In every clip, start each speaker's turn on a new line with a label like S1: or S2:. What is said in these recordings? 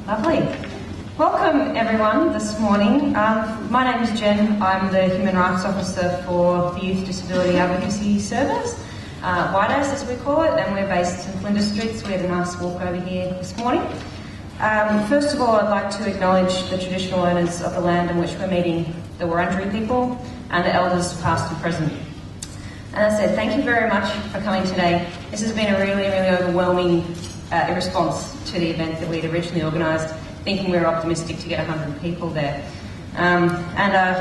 S1: Lovely. Welcome everyone this morning. My name is Jen. I'm the Human Rights Officer for the Youth Disability Advocacy Service, YDAS as we call it, and we're based in Flinders Street, so we had a nice walk over here this morning. First of all, I'd like to acknowledge the traditional owners of the land in which we're meeting, the Wurundjeri people, and the elders past and present. And as I said, thank you very much for coming today. This has been a really overwhelming response to the event that we'd originally organised, thinking we were optimistic to get 100 people there. I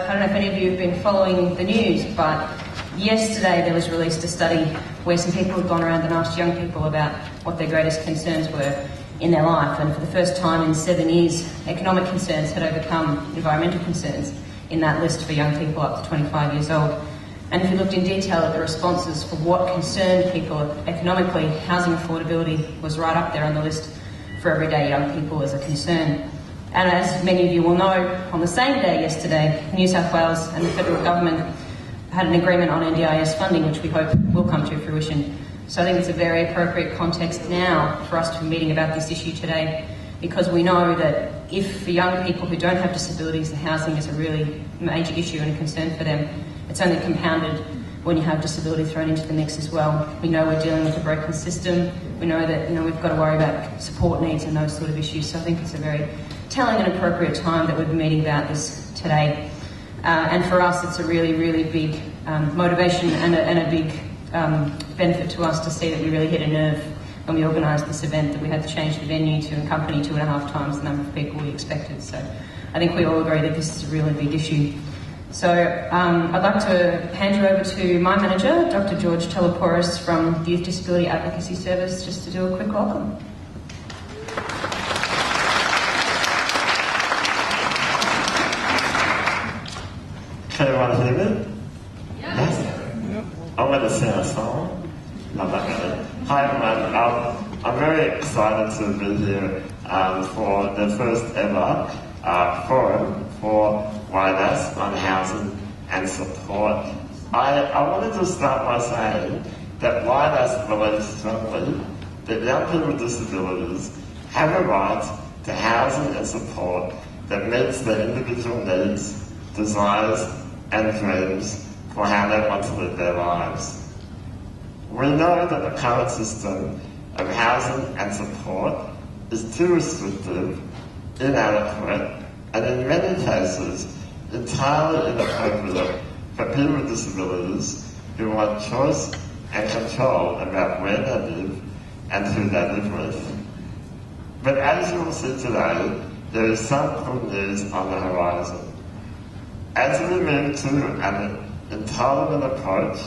S1: don't know if any of you have been following the news, but yesterday there was released a study where some people had gone around and asked young people about what their greatest concerns were in their life, and for the first time in 7 years, economic concerns had overcome environmental concerns in that list for young people up to 25 years old. And if you looked in detail at the responses for what concerned people economically, housing affordability was right up there on the list for everyday young people as a concern. And as many of you will know, on the same day yesterday, New South Wales and the federal government had an agreement on NDIS funding, which we hope will come to fruition. So I think it's a very appropriate context now for us to be meeting about this issue today, because we know that if for young people who don't have disabilities, the housing is a really major issue and a concern for them, it's only compounded when you have disability thrown into the mix as well. We know we're dealing with a broken system. We know that we've got to worry about support needs and those sort of issues. So I think it's a very telling and appropriate time that we've been meeting about this today. And for us, it's a really big motivation and a big benefit to us to see that we really hit a nerve when we organised this event, that we had to change the venue to accompany 2.5 times the number of people we expected. So I think we all agree that this is a really big issue. So I'd like to hand you over to my manager, Dr. George Telopoulos from the Youth Disability Advocacy Service, just to do a quick welcome.
S2: Can everyone hear me? Yes? I'm going to sing a song. No, not really. Hi everyone, I'm very excited to be here for the first ever forum for YDAS on housing and support. I wanted to start by saying that YDAS believes strongly that young people with disabilities have a right to housing and support that meets their individual needs, desires and dreams for how they want to live their lives. We know that the current system of housing and support is too restrictive, inadequate, and in many cases entirely inappropriate for people with disabilities who want choice and control about where they live and who they live with. But as you will see today, there is some good news on the horizon. As we move to an entitlement approach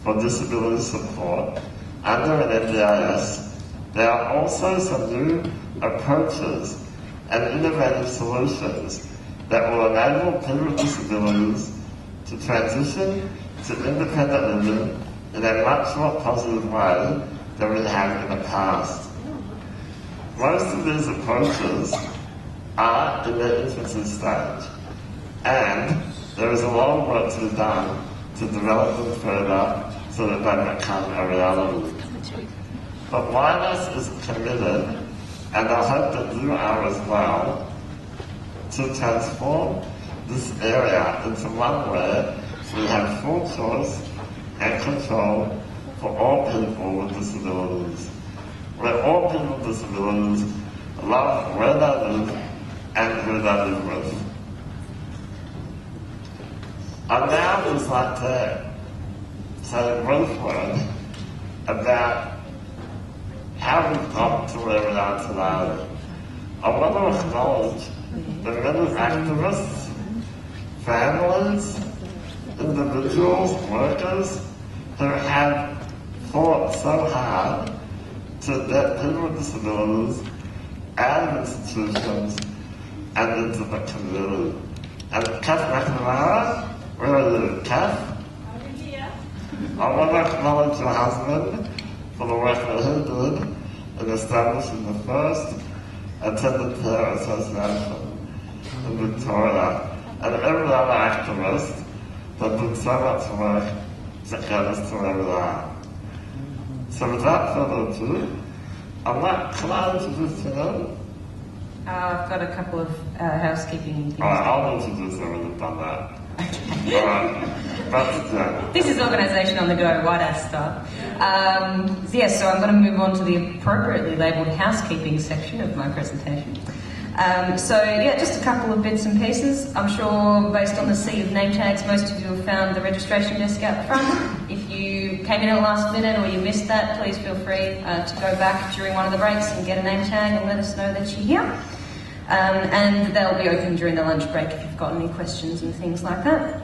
S2: for disability support under an NDIS, there are also some new approaches and innovative solutions that will enable people with disabilities to transition to independent living in a much more positive way than we have in the past. Most of these approaches are in their infancy stage, and there is a lot of work to be done to develop them further so that they become a reality. But YDAS is committed, and I hope that you are as well, to transform this area into one where we have full choice and control for all people with disabilities, where all people with disabilities love where they live and who they live with. I now would like to say a brief word about how we've got to where we are today. I want to acknowledge the many activists, families, individuals, workers who have fought so hard to get people with disabilities out of institutions and into the community. And Kath McNamara, where are you, Kath?
S3: I'm here.
S2: I want to acknowledge your husband for the work that he did in establishing the first attendant care association in Victoria, and every other activist that did so much work to get us to where we are. So without further ado, can I introduce you now?
S1: I've got a couple of housekeeping things.
S2: Alright, I'll introduce them when you've done that. Okay. Alright,
S1: This is organisation on the go, YDAS stuff. So I'm going to move on to the appropriately labelled housekeeping section of my presentation. Just a couple of bits and pieces. I'm sure based on the sea of name tags, most of you have found the registration desk out the front. If you came in at the last minute or you missed that, please feel free to go back during one of the breaks and get a name tag and let us know that you're here. And they'll be open during the lunch break if you've got any questions and things like that.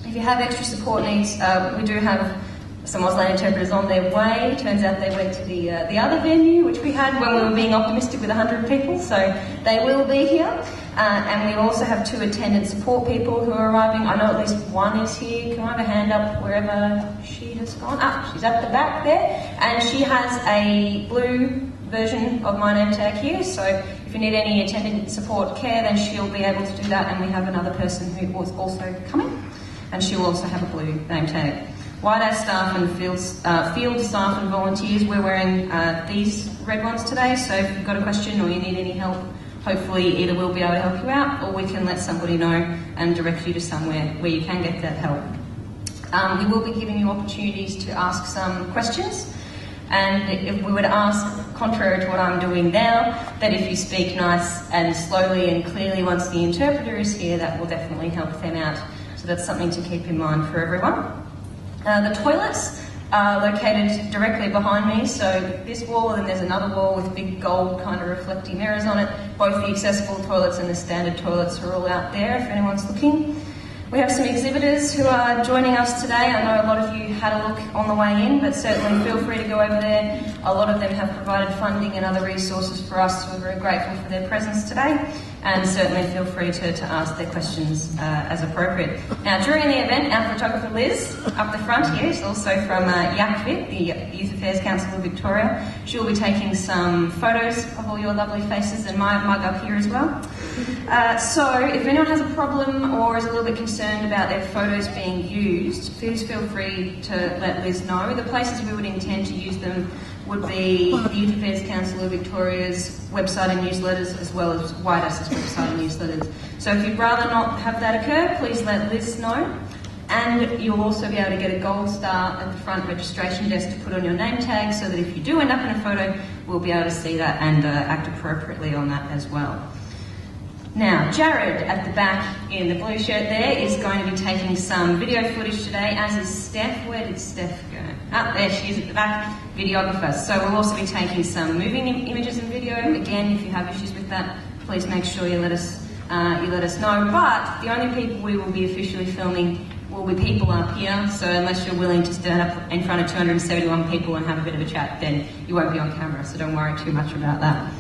S1: If you have extra support needs, we do have some Auslan interpreters on their way. Turns out they went to the other venue, which we had when we were being optimistic with 100 people, so they will be here. And we also have 2 attendant support people who are arriving. I know at least one is here. Can I have a hand up wherever she has gone? She's at the back there. And she has a blue version of my name tag here, so if you need any attendant support care, then she'll be able to do that. And we have another person who was also coming, and she'll also have a blue name tag. YDAS staff and field staff and volunteers, we're wearing these red ones today, so if you've got a question or you need any help, hopefully either we'll be able to help you out or we can let somebody know and direct you to somewhere where you can get that help. We will be giving you opportunities to ask some questions, and if we would ask, contrary to what I'm doing now, that if you speak nice and slowly and clearly once the interpreter is here, that will definitely help them out. So that's something to keep in mind for everyone. The toilets are located directly behind me, so this wall, and then there's another wall with big gold kind of reflecting mirrors on it. Both the accessible toilets and the standard toilets are all out there if anyone's looking. We have some exhibitors who are joining us today. I know a lot of you had a look on the way in, but certainly feel free to go over there. A lot of them have provided funding and other resources for us, so we're very grateful for their presence today. And certainly feel free to ask their questions as appropriate. Now, during the event, our photographer Liz, up the front here, is also from YACVIC, the Youth Affairs Council of Victoria. She'll be taking some photos of all your lovely faces and my mug up here as well. So if anyone has a problem or is a little bit concerned about their photos being used, please feel free to let Liz know. The places we would intend to use them would be the Youth Affairs Council of Victoria's website and newsletters, as well as YDAS's website and newsletters. So if you'd rather not have that occur, please let Liz know. And you'll also be able to get a gold star at the front registration desk to put on your name tag, so that if you do end up in a photo, we'll be able to see that and act appropriately on that as well. Now, Jared at the back in the blue shirt there is going to be taking some video footage today, as is Steph. Where did Steph go? There she is at the back, videographer. So we'll also be taking some moving images and video. Again, if you have issues with that, please make sure you let us know. But the only people we will be officially filming will be people up here, so unless you're willing to stand up in front of 271 people and have a bit of a chat, then you won't be on camera, so don't worry too much about that.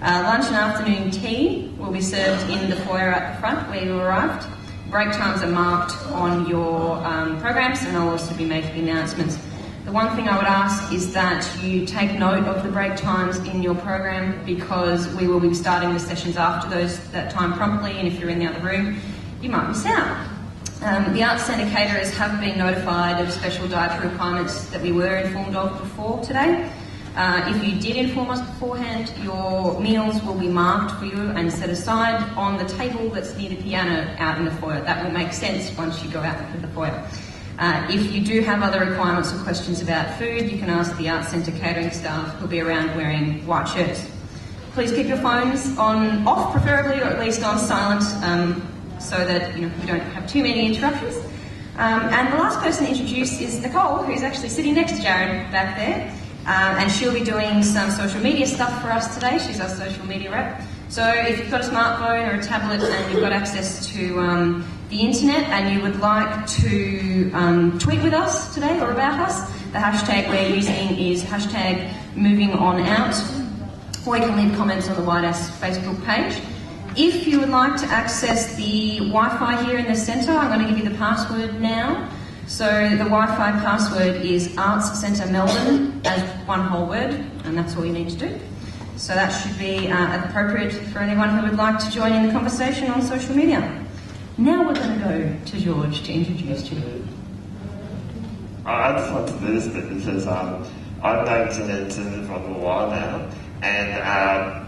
S1: Lunch and afternoon tea will be served in the foyer at the front where you arrived. Break times are marked on your programs, and I'll also be making announcements. The one thing I would ask is that you take note of the break times in your program, because we will be starting the sessions after that time promptly, and if you're in the other room, you might miss out. The Arts Centre caterers have been notified of special dietary requirements that we were informed of before today. If you did inform us beforehand, your meals will be marked for you and set aside on the table that's near the piano out in the foyer. That will make sense once you go out into the foyer. If you do have other requirements or questions about food, you can ask the Arts Centre catering staff, who'll be around wearing white shirts. Please keep your phones off, preferably, or at least on silent, so that you don't have too many interruptions. And the last person to introduce is Nicole, who's actually sitting next to Jared back there. And she'll be doing some social media stuff for us today. She's our social media rep. So if you've got a smartphone or a tablet and you've got access to the internet and you would like to tweet with us today or about us, the hashtag we're using is hashtag #MovingOnOut, or you can leave comments on the YDAS Facebook page. If you would like to access the Wi-Fi here in the centre, I'm going to give you the password now. So the Wi-Fi password is Arts Centre Melbourne as one whole word, and that's all you need to do. So that should be appropriate for anyone who would like to join in the conversation on social media. Now we're going to go to George to introduce you.
S2: I just want to do this bit because I've known Tenancy for a while now, And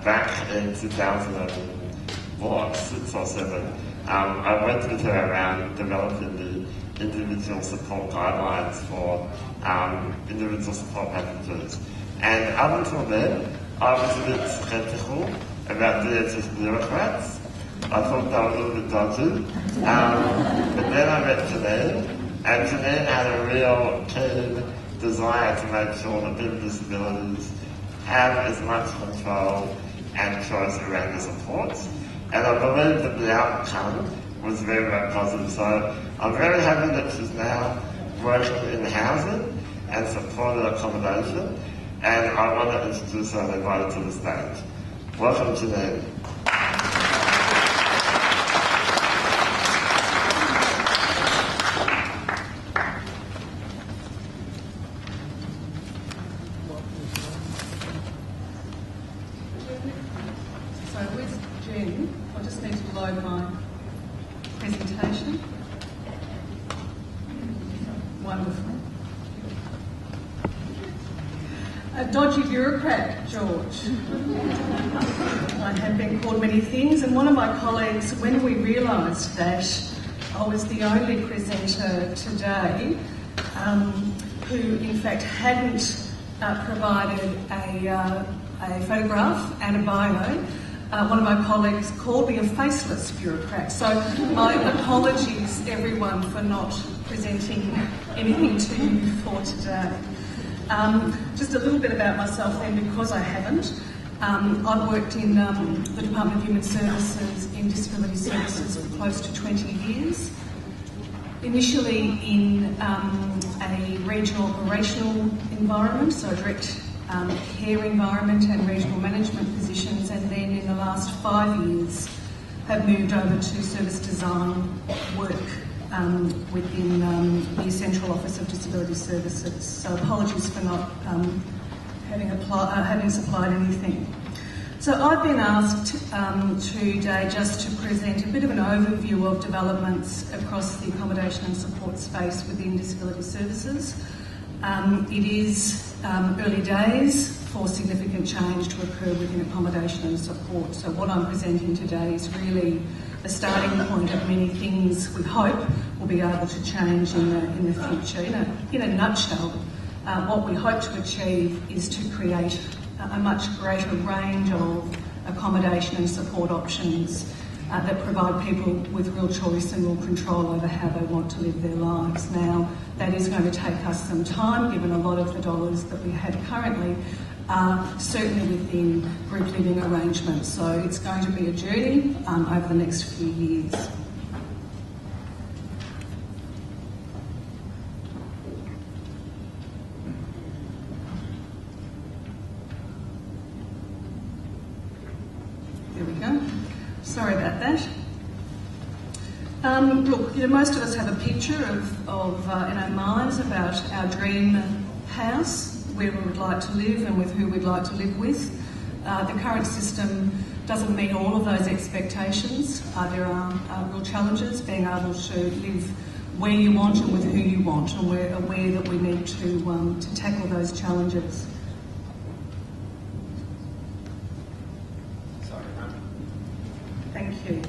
S2: back in 2006 or 7, I went with her around developing the individual support guidelines for individual support packages. And up until then, I was a bit skeptical about DHS bureaucrats. I thought they were a little bit dodgy. But then I met Janine, and Janine had a real keen desire to make sure that people with disabilities have as much control and choice around the supports. And I believe that the outcome was very, very positive. So I'm very happy that she's now working in housing and supported accommodation. And I want to introduce her and invite her to the stage. Welcome, Janine.
S3: So with Jen, I just need to load my presentation. Wonderful. A dodgy bureaucrat, George. I have been called many things, and one of my colleagues, when we realised that I was the only presenter today who in fact hadn't provided a photograph and a bio, one of my colleagues called me a faceless bureaucrat. So my apologies, everyone, for not presenting anything to you for today. Just a little bit about myself then, because I haven't. I've worked in the Department of Human Services in disability services for close to 20 years. Initially in a regional operational environment, so direct care environment and regional management positions, and then in the last 5 years have moved over to service design work within the Central Office of Disability Services. So apologies for not having supplied anything. So I've been asked today just to present a bit of an overview of developments across the accommodation and support space within disability services. It is early days for significant change to occur within accommodation and support. So what I'm presenting today is really a starting point of many things we hope will be able to change in the future. In a nutshell, what we hope to achieve is to create a much greater range of accommodation and support options that provide people with real choice and real control over how they want to live their lives. Now, that is going to take us some time, given a lot of the dollars that we have currently are certainly within group living arrangements. So it's going to be a journey over the next few years. There we go. Sorry about that. Look, most of us have a picture in our minds about our dream house, where we would like to live and with who we'd like to live with. The current system doesn't meet all of those expectations. There are real challenges being able to live where you want and with who you want, and we're aware that we need to tackle those challenges. Thank you.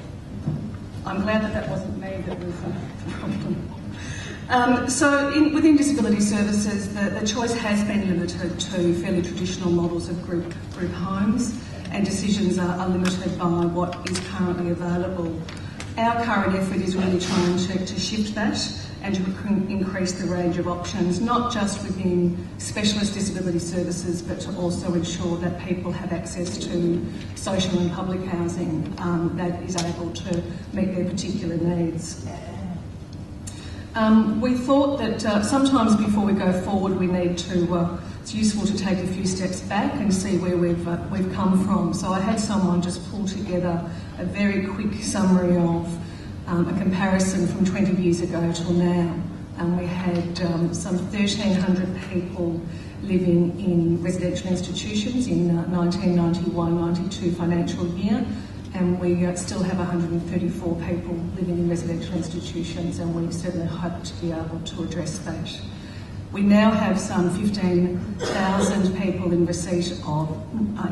S3: I'm glad that wasn't me that was the problem. Within disability services, the choice has been limited to fairly traditional models of group homes, and decisions are limited by what is currently available. Our current effort is really trying to shift that and to increase the range of options, not just within specialist disability services, but to also ensure that people have access to social and public housing that is able to meet their particular needs. We thought that sometimes before we go forward, we need to, it's useful to take a few steps back and see where we've come from. So I had someone just pull together a very quick summary of a comparison from 20 years ago till now. And we had some 1,300 people living in residential institutions in 1991-92 financial year. And we still have 134 people living in residential institutions, and we certainly hope to be able to address that. We now have some 15,000 people in receipt of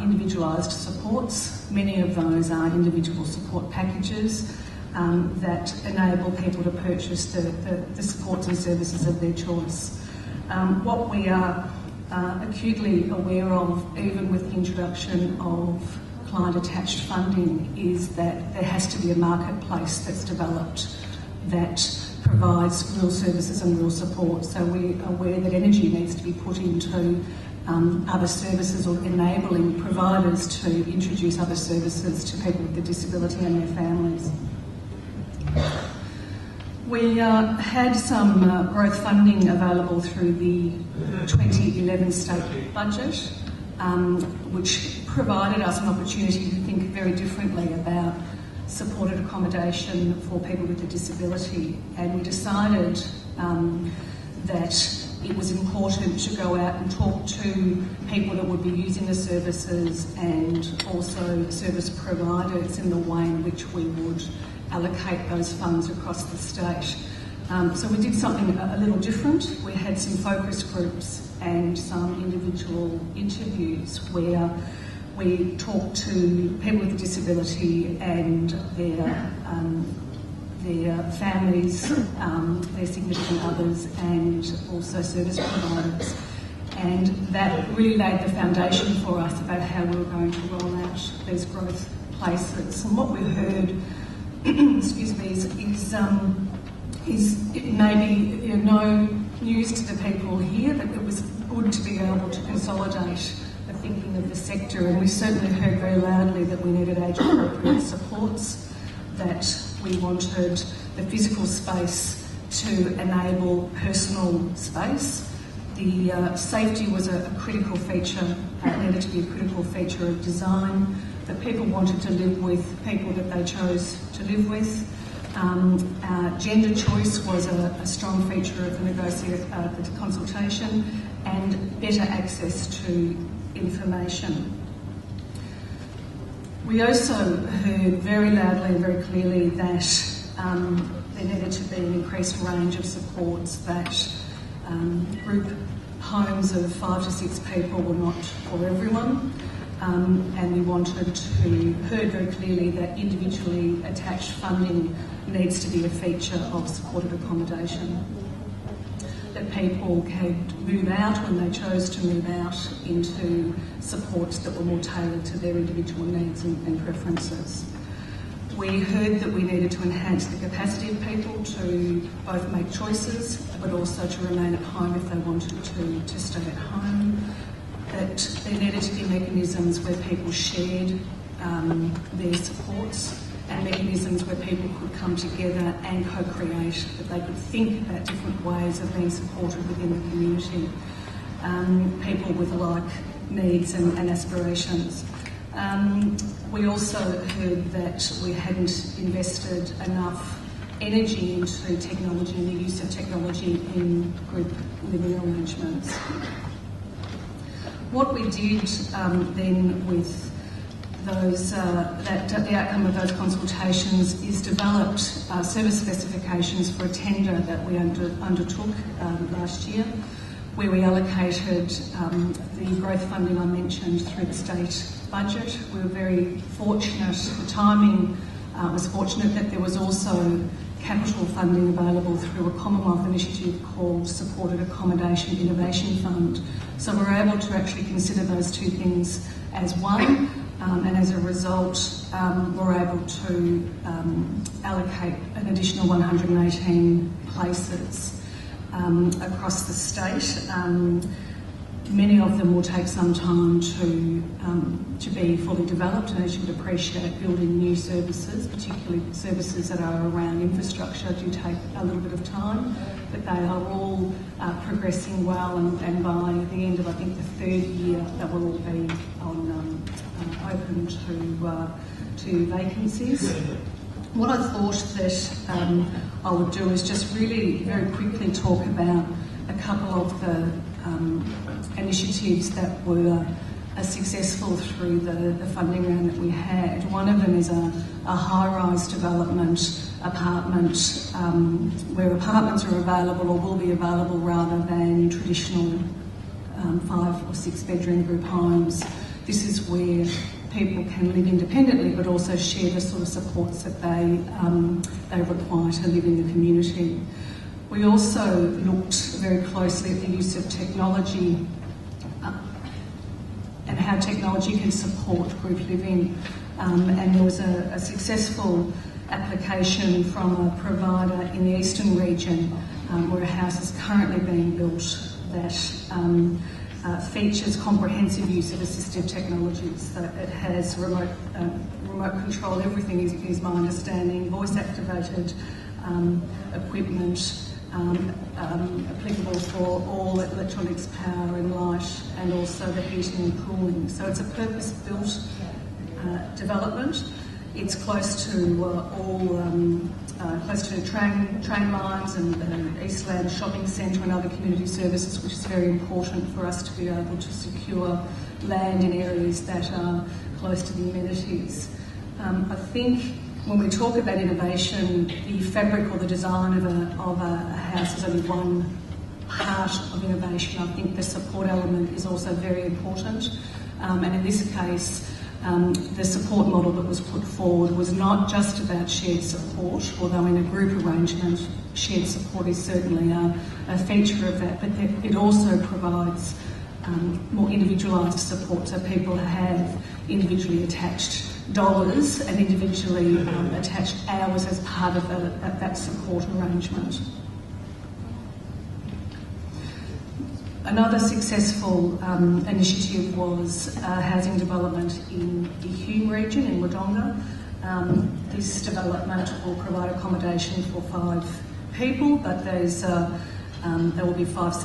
S3: individualised supports. Many of those are individual support packages that enable people to purchase the supports and services of their choice. What we are acutely aware of, even with the introduction of client-attached funding, is that there has to be a marketplace that's developed that provides real services and real support. So we're aware that energy needs to be put into other services, or enabling providers to introduce other services to people with a disability and their families. We had some growth funding available through the 2011 state budget, which provided us an opportunity to think very differently about supported accommodation for people with a disability, and we decided that it was important to go out and talk to people that would be using the services and also service providers in the way in which we would allocate those funds across the state. So we did something a little different. We had some focus groups and some individual interviews where we talked to people with a disability and their families, their significant others, and also service providers. And that really laid the foundation for us about how we were going to roll out these growth places. And what we heard, excuse me, is it may be no news to the people here, but it was good to be able to consolidate the thinking of the sector, and we certainly heard very loudly that we needed age-appropriate supports, that we wanted the physical space to enable personal space. The safety was a critical feature, needed to be a critical feature of design, that people wanted to live with people that they chose to live with. Gender choice was a strong feature of the consultation, and better access to information. We also heard very loudly and very clearly that there needed to be an increased range of supports, that group homes of 5 to 6 people were not for everyone, and we heard very clearly that individually attached funding needs to be a feature of supported accommodation, that people could move out when they chose to move out into supports that were more tailored to their individual needs and preferences. We heard that we needed to enhance the capacity of people to both make choices but also to remain at home if they wanted to stay at home, that there needed to be mechanisms where people shared their supports, and mechanisms where people could come together and co-create, that they could think about different ways of being supported within the community, people with like needs and aspirations. We also heard that we hadn't invested enough energy into technology and the use of technology in group living arrangements. What we did then with those, the outcome of those consultations is developed service specifications for a tender that we undertook last year, where we allocated the growth funding I mentioned through the state budget. We were very fortunate, the timing was fortunate, that there was also capital funding available through a Commonwealth initiative called Supported Accommodation Innovation Fund. So we're able to actually consider those two things as one. And as a result, we're able to allocate an additional 118 places across the state. Many of them will take some time to be fully developed, and as you would appreciate, building new services, particularly services that are around infrastructure, do take a little bit of time, but they are all progressing well, and by the end of, I think, the third year, they will all be on open to vacancies. What I thought that I would do is just really very quickly talk about a couple of the initiatives that were successful through the funding round that we had. One of them is a high-rise development apartment where apartments are available or will be available rather than traditional 5 or 6 bedroom group homes. This is where people can live independently but also share the sort of supports that they require to live in the community. We also looked very closely at the use of technology and how technology can support group living. And there was a successful application from a provider in the eastern region where a house is currently being built that features comprehensive use of assistive technologies. So it has remote control, everything is my understanding, voice activated equipment, applicable for all electronics, power and light, and also the heating and cooling. So it's a purpose-built development. It's close to close to train lines and Eastland Shopping Centre and other community services, which is very important for us to be able to secure land in areas that are close to the amenities. I think when we talk about innovation, the fabric or the design of a house is only one part of innovation. I think the support element is also very important. And in this case, the support model that was put forward was not just about shared support, although in a group arrangement, shared support is certainly a feature of that, but it also provides more individualised support, so people have individually attached dollars and individually attached hours as part of that support arrangement. Another successful initiative was housing development in the Hume region in Wodonga. This development will provide accommodation for 5 people, but there will be 5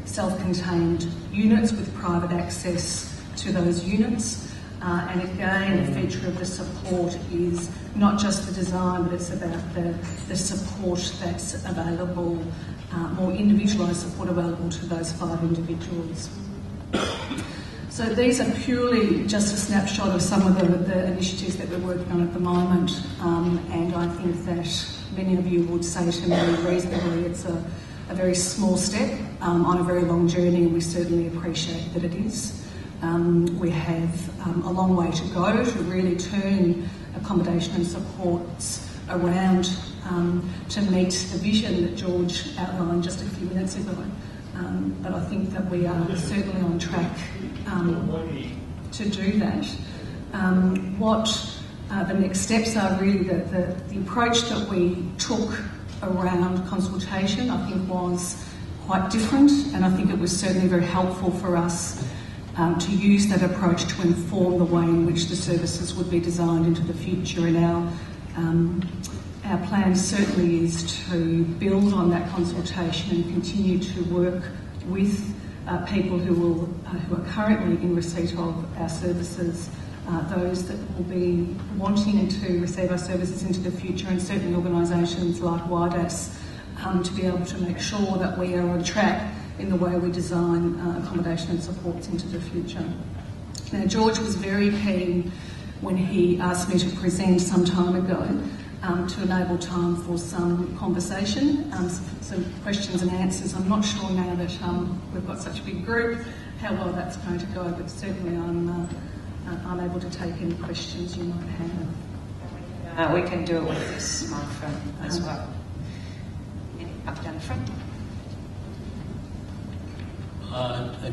S3: self-contained units with private access to those units. And again, a feature of the support is not just the design, but it's about the support that's available, more individualised support available to those 5 individuals. So these are purely just a snapshot of some of the initiatives that we're working on at the moment, and I think that many of you would say to me reasonably it's a very small step on a very long journey, and we certainly appreciate that it is. We have a long way to go to really turn accommodation and supports around to meet the vision that George outlined just a few minutes ago. But I think that we are certainly on track to do that. What the next steps are really the approach that we took around consultation, I think was quite different, and I think it was certainly very helpful for us to use that approach to inform the way in which the services would be designed into the future. And our plan certainly is to build on that consultation and continue to work with people who are currently in receipt of our services, those that will be wanting to receive our services into the future, and certainly organisations like YDAS, to be able to make sure that we are on track in the way we design accommodation and supports into the future. Now, George was very keen when he asked me to present some time ago to enable time for some conversation, some questions and answers. I'm not sure now that we've got such a big group how well that's going to go, but certainly I'm able to take any questions you might have.
S1: We can do it with this microphone as well. Up down the front.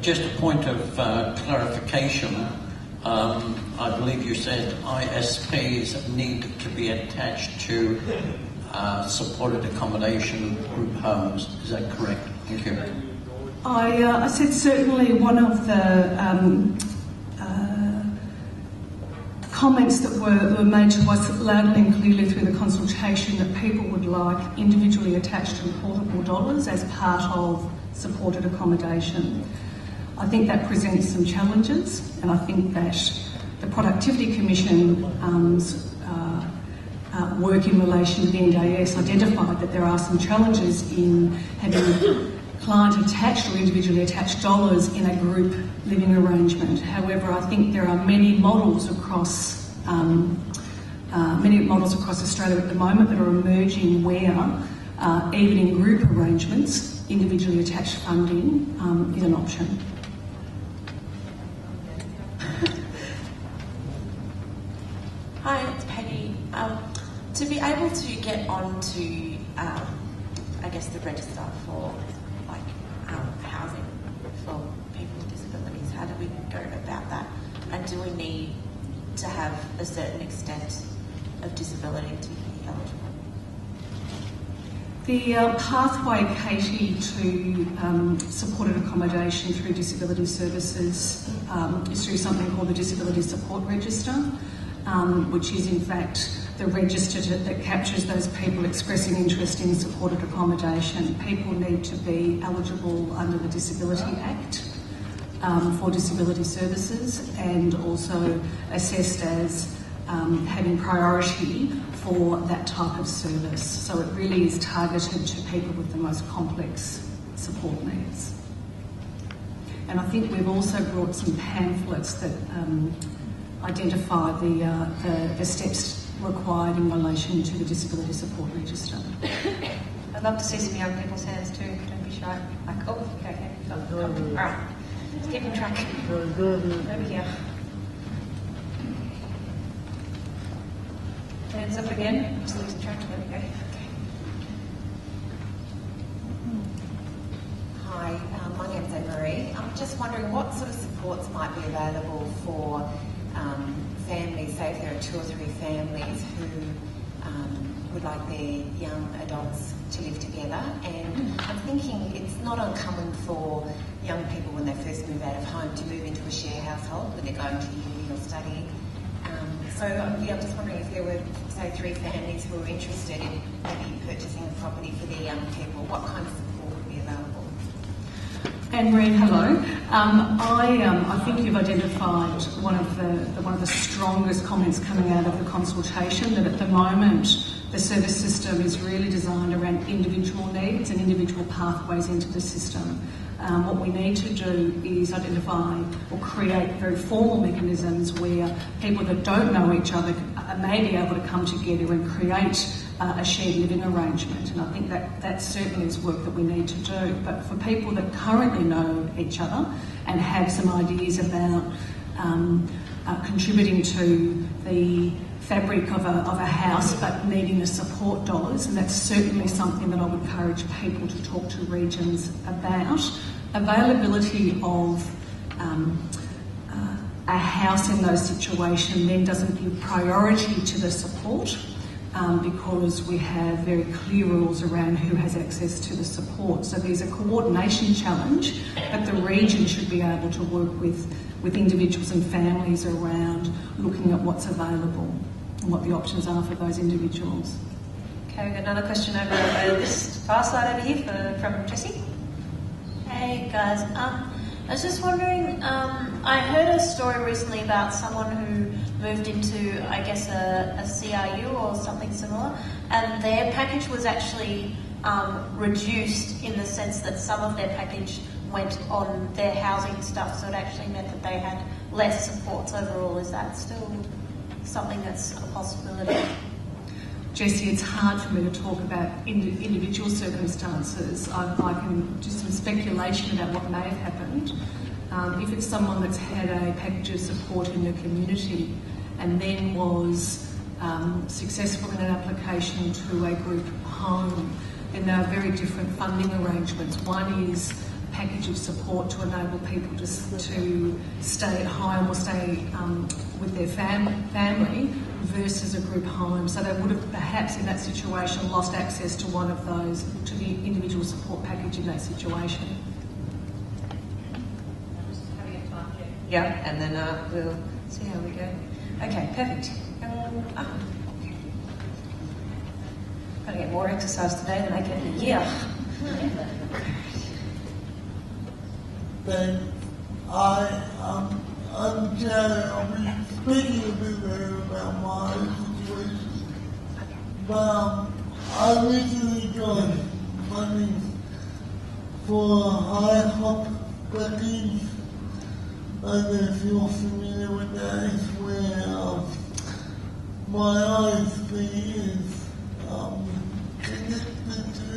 S4: Just a point of clarification. I believe you said ISPs need to be attached to supported accommodation group homes. Is that correct? Thank you.
S3: I said certainly one of the comments that were made to us loudly and clearly through the consultation that people would like individually attached and portable dollars as part of supported accommodation. I think that presents some challenges, and I think that the Productivity Commission's work in relation to the NDIS identified that there are some challenges in having client attached or individually attached dollars in a group living arrangement. However, I think there are many models across Australia at the moment that are emerging where even in group arrangements, individually attached funding is an option.
S5: Hi, it's Peggy. To be able to get onto, I guess, the register for housing for people with disabilities, how do we go about that? And do we need to have a certain extent of disability to be eligible?
S3: The pathway, Katie, to supported accommodation through disability services is through something called the Disability Support Register, which is in fact the register that captures those people expressing interest in supported accommodation. People need to be eligible under the Disability Act for disability services, and also assessed as having priority for that type of service. So it really is targeted to people with the most complex support needs. And I think we've also brought some pamphlets that identify the steps required in relation to the Disability Support Register.
S1: I'd love to see some young people's hands too. Don't be shy. Okay. All right. Let's keep in track. Over here. Hands up again. Just losing track. There we go. Okay.
S6: Hi, my name's Anne-Marie. I'm just wondering what sort of supports might be available for families, say if there are 2 or 3 families who would like their young adults to live together. And I'm thinking it's not uncommon for young people when they first move out of home to move into a share household when they're going to uni or studying. So I'm just wondering if there were, say, 3 families who were interested in maybe purchasing a property for their young people, what kind of support would be available?
S3: Anne-Marie, hello. I think you've identified one of the strongest comments coming out of the consultation, that at the moment the service system is really designed around individual needs and individual pathways into the system. What we need to do is identify or create very formal mechanisms where people that don't know each other may be able to come together and create a shared living arrangement. And I think that certainly is work that we need to do. But for people that currently know each other and have some ideas about contributing to the fabric of a house but needing the support dollars, and that's certainly something that I would encourage people to talk to regions about. Availability of a house in those situations then doesn't give priority to the support, because we have very clear rules around who has access to the support. So there's a coordination challenge, but the region should be able to work with individuals and families around looking at what's available and what the options are for those individuals.
S1: Okay, we've got another question over this far side over here from Jessie.
S7: Hey guys, I was just wondering, I heard a story recently about someone who moved into, I guess, a CRU or something similar, and their package was actually reduced in the sense that some of their package went on their housing stuff, so it actually meant that they had less supports overall. Is that still something that's a possibility?
S3: Jessie, it's hard for me to talk about individual circumstances. I can do some speculation about what may have happened. If it's someone that's had a package of support in the community and then was successful in an application to a group home, then there are very different funding arrangements. One is a package of support to enable people to stay at home or stay with their family versus a group home. So they would have perhaps in that situation lost access to one of those, to the individual support package in that situation.
S1: Yeah, and then we'll see how we go. Okay, perfect. Got to get more exercise today than I get in a year.
S8: I'm speaking a bit about my situation, but I recently got money for a high hop package. I don't know if you're familiar with that, where my ISP is connected to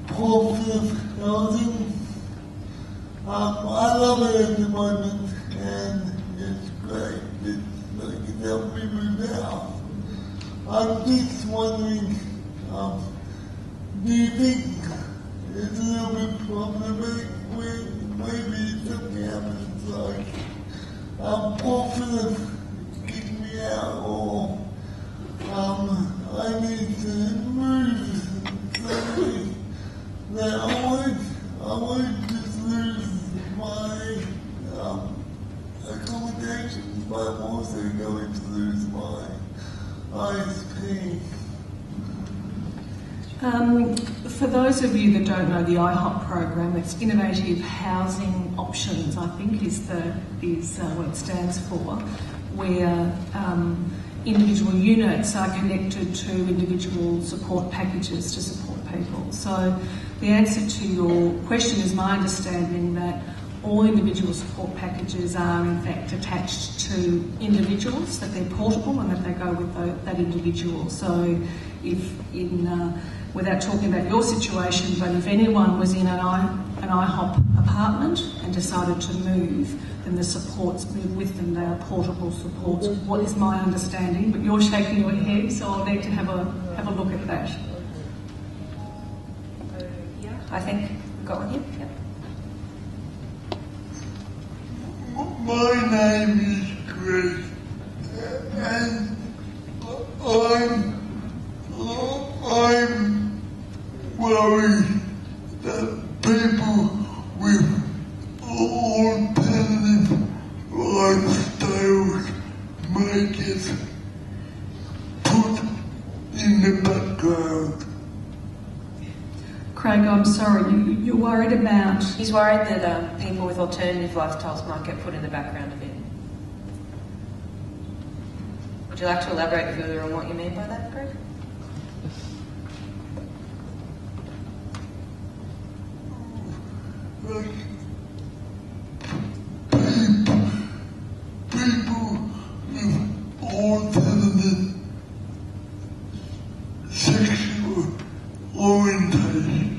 S8: positive housing. I love it at the moment, and it's great that they can help me move out. I'm just wondering, do you think it's a little bit problematic when maybe something happens like positive kick me out, or I need to move something that I won't just lose my accommodations, but I'm also going to lose my ISP.
S3: For those of you that don't know the IHOP program, it's Innovative Housing Options, I think is what it stands for, where individual units are connected to individual support packages to support people. So the answer to your question is my understanding that all individual support packages are in fact attached to individuals, that they're portable and that they go with that individual. So if without talking about your situation, but if anyone was in an IHOP apartment and decided to move, then the supports move with them. They are portable supports. What is my understanding? But you're shaking your head, so I'll need to have a look at that.
S1: Yeah, I think we've got one here. Yep.
S8: My name is Chris, and I'm worried that people with alternative lifestyles may get put in the background.
S3: Craig, I'm sorry, you're worried about...
S1: He's worried that people with alternative lifestyles might get put in the background a bit. Would you like to elaborate further on what you mean by that, Craig?
S8: Like people with alternative sexual orientation.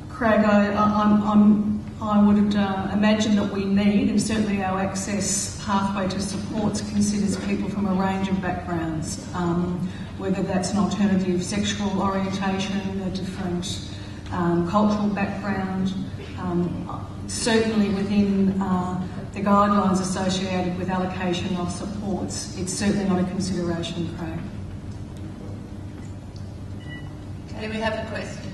S3: Craig, I would imagine that we need, and certainly our access pathway to supports considers people from a range of backgrounds, whether that's an alternative sexual orientation, a different cultural background, certainly within the guidelines associated with allocation of supports, it's certainly not a consideration, Craig.
S1: Okay, we have a question.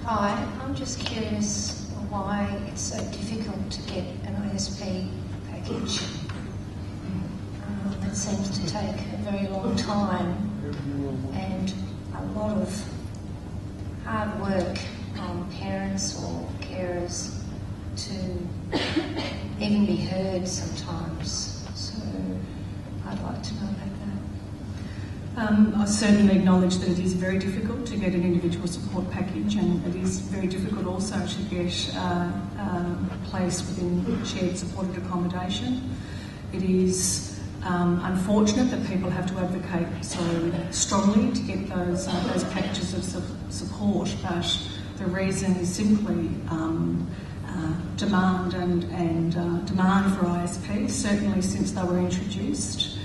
S9: Hi, I'm just curious why it's so difficult to get an ISP package. It seems to take a very long time and a lot of hard work on parents or carers to even be heard sometimes. So I'd like to know about that.
S3: I certainly acknowledge that it is very difficult to get an individual support package, and it is very difficult also to get a place within shared supported accommodation. It is unfortunate that people have to advocate so strongly to get those packages of support, but the reason is simply demand and demand for ISPs. Certainly since they were introduced,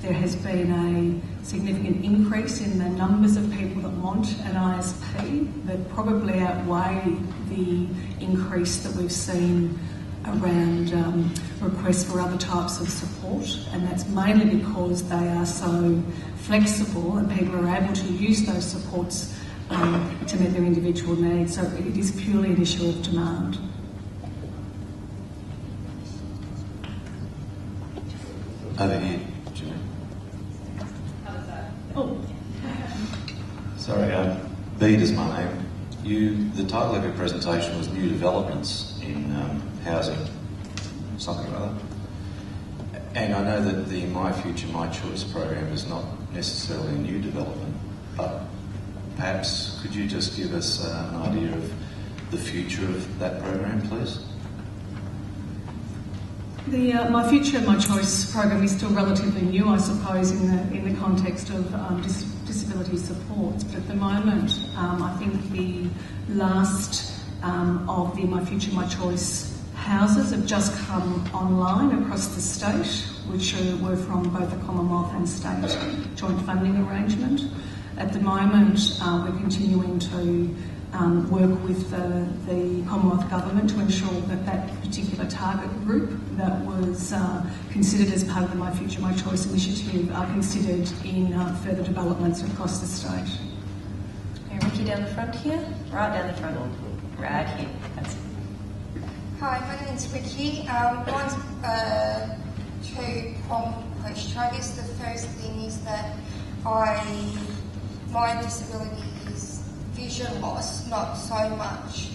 S3: there has been a significant increase in the numbers of people that want an ISP that probably outweigh the increase that we've seen around requests for other types of support, and that's mainly because they are so flexible and people are able to use those supports to meet their individual needs. So it is purely an issue of demand.
S10: Over here, Julie.
S3: Oh.
S10: Sorry, Bede is my name. The title of your presentation was New Developments in Housing, something or other. And I know that the My Future, My Choice program is not necessarily a new development, but perhaps could you just give us an idea of the future of that program, please?
S3: The My Future, My Choice program is still relatively new, I suppose, in the context of disability supports. But at the moment, I think the last of the My Future, My Choice houses have just come online across the state, which were from both the Commonwealth and state joint funding arrangement. At the moment, we're continuing to work with the Commonwealth Government to ensure that that particular target group that was considered as part of the My Future, My Choice initiative are considered in further developments across the state.
S1: Okay, Ricky down the front here. Right down the front. Right here. That's it.
S11: Hi, my name is Ricky. Mine's a two-pronged question. I guess the first thing is that my disability is vision loss, not so much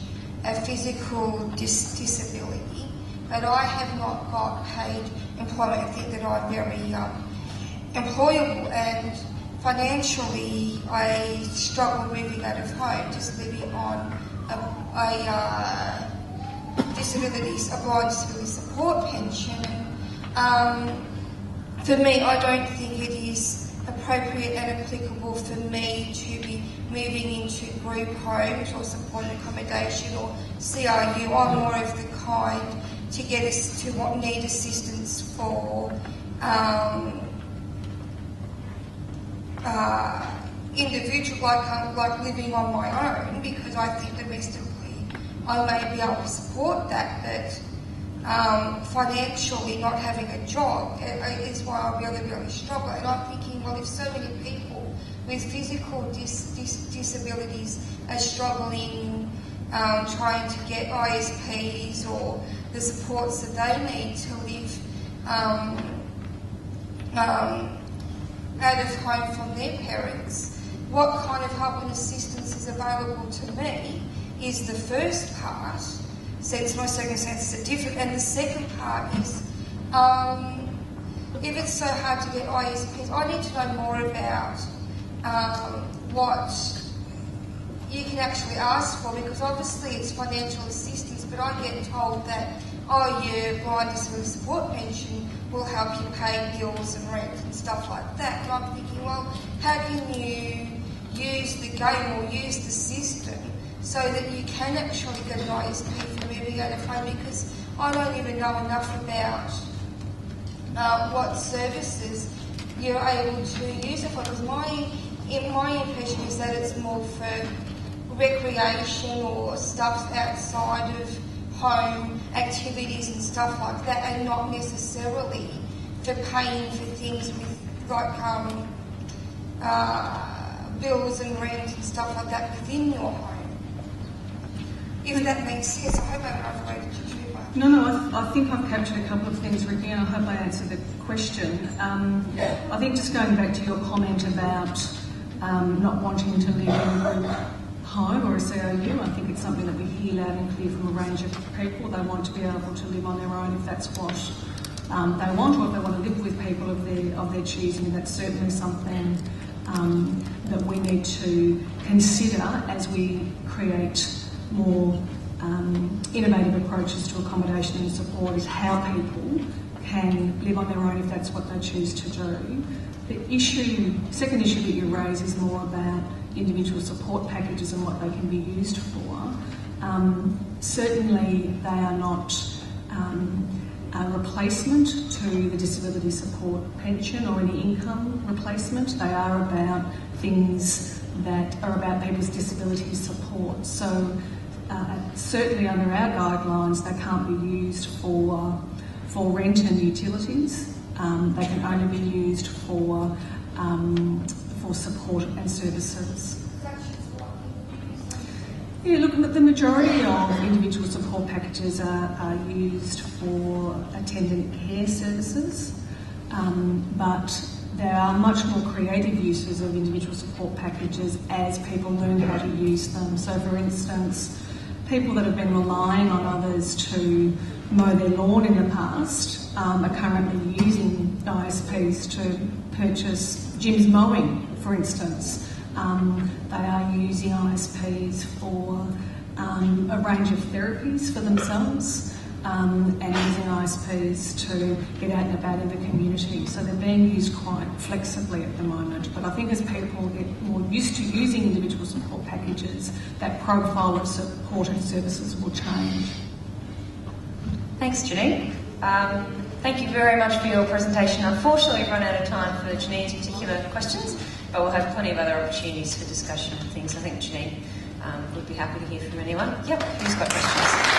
S11: a physical disability, but I have not got paid employment. I think that I'm very employable, and financially I struggle moving out of home, just living on a blind disability support pension. For me, I don't think it is appropriate and applicable for me to be moving into group homes or supported accommodation or CRU. I'm more of the kind to get us to what need assistance for individual, like living on my own, because I think domestically I may be able to support that, but financially not having a job is why I really struggle. And I'm thinking, well, if so many people with physical disabilities are struggling, trying to get ISPs or the supports that they need to live out of home from their parents, what kind of help and assistance is available to me is the first part, since my circumstances are different. And the second part is, if it's so hard to get ISPs, I need to know more about what you can actually ask for, because obviously it's financial assistance, but I get told that, oh, your blind disability support pension will help you pay bills and rent and stuff like that. And I'm thinking, well, how can you use the game or use the system so that you can actually get an ISP for moving out of home, because I don't even know enough about what services you're able to use it for. Because my impression is that it's more for recreation or stuff outside of home, activities and stuff like that, and not necessarily for paying for things with like bills and rent and stuff like that within your home. If that makes sense, I hope I've related you too much.
S3: No, I think I've captured a couple of things, Ricky, and I hope I answered the question. I think just going back to your comment about not wanting to live in a group home or a CRU, I think it's something that we hear loud and clear from a range of people. They want to be able to live on their own if that's what they want, or if they want to live with people of their choosing. That's certainly something that we need to consider as we create more innovative approaches to accommodation and support, is how people can live on their own if that's what they choose to do. The second issue that you raise is more about individual support packages and what they can be used for. Certainly they are not a replacement to the disability support pension or any income replacement. They are about things that are about people's disability support. So certainly under our guidelines, they can't be used for rent and utilities. They can only be used for support and services. Yeah, look, the majority of individual support packages are used for attendant care services, but there are much more creative uses of individual support packages as people learn how to use them. So, for instance, people that have been relying on others to mow their lawn in the past are currently using ISPs to purchase Jim's mowing, for instance. They are using ISPs for a range of therapies for themselves. And using ISPs to get out and about in the community. So they're being used quite flexibly at the moment. But I think as people get more used to using individual support packages, that profile of supported services will change.
S1: Thanks, Janine. Thank you very much for your presentation. Unfortunately, we've run out of time for Janine's particular questions, but we'll have plenty of other opportunities for discussion and things. I think Janine would be happy to hear from anyone. Yep, who's got questions?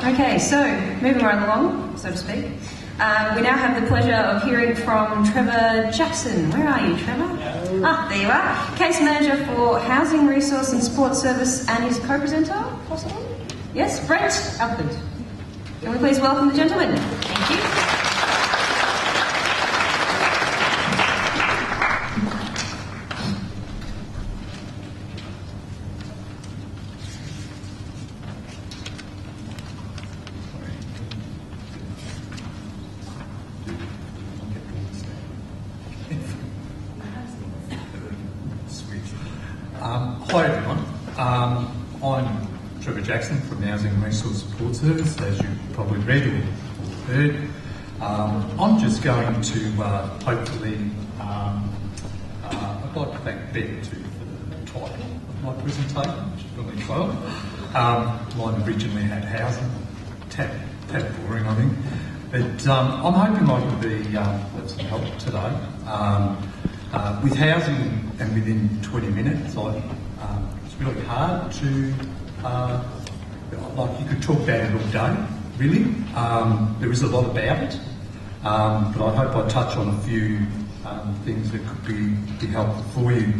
S1: Okay, so moving right along, so to speak. We now have the pleasure of hearing from Trevor Jackson. Where are you, Trevor? Ah, there you are. Case Manager for Housing Resource and Support Service and his co-presenter, possibly? Yes, Brent Alford. Can we please welcome the gentleman? Thank you.
S12: Hi everyone, I'm Trevor Jackson from the Housing Resource Support Service, as you probably read or heard. I'm just going to hopefully, I'd like to thank Ben too for the title of my presentation, which is really fun. Mine originally had housing, tad boring I think, but I'm hoping I can be of some help today. With housing and within 20 minutes, it's really hard to, like you could talk about it all day, really. There is a lot about it, but I hope I touch on a few things that could be helpful for you.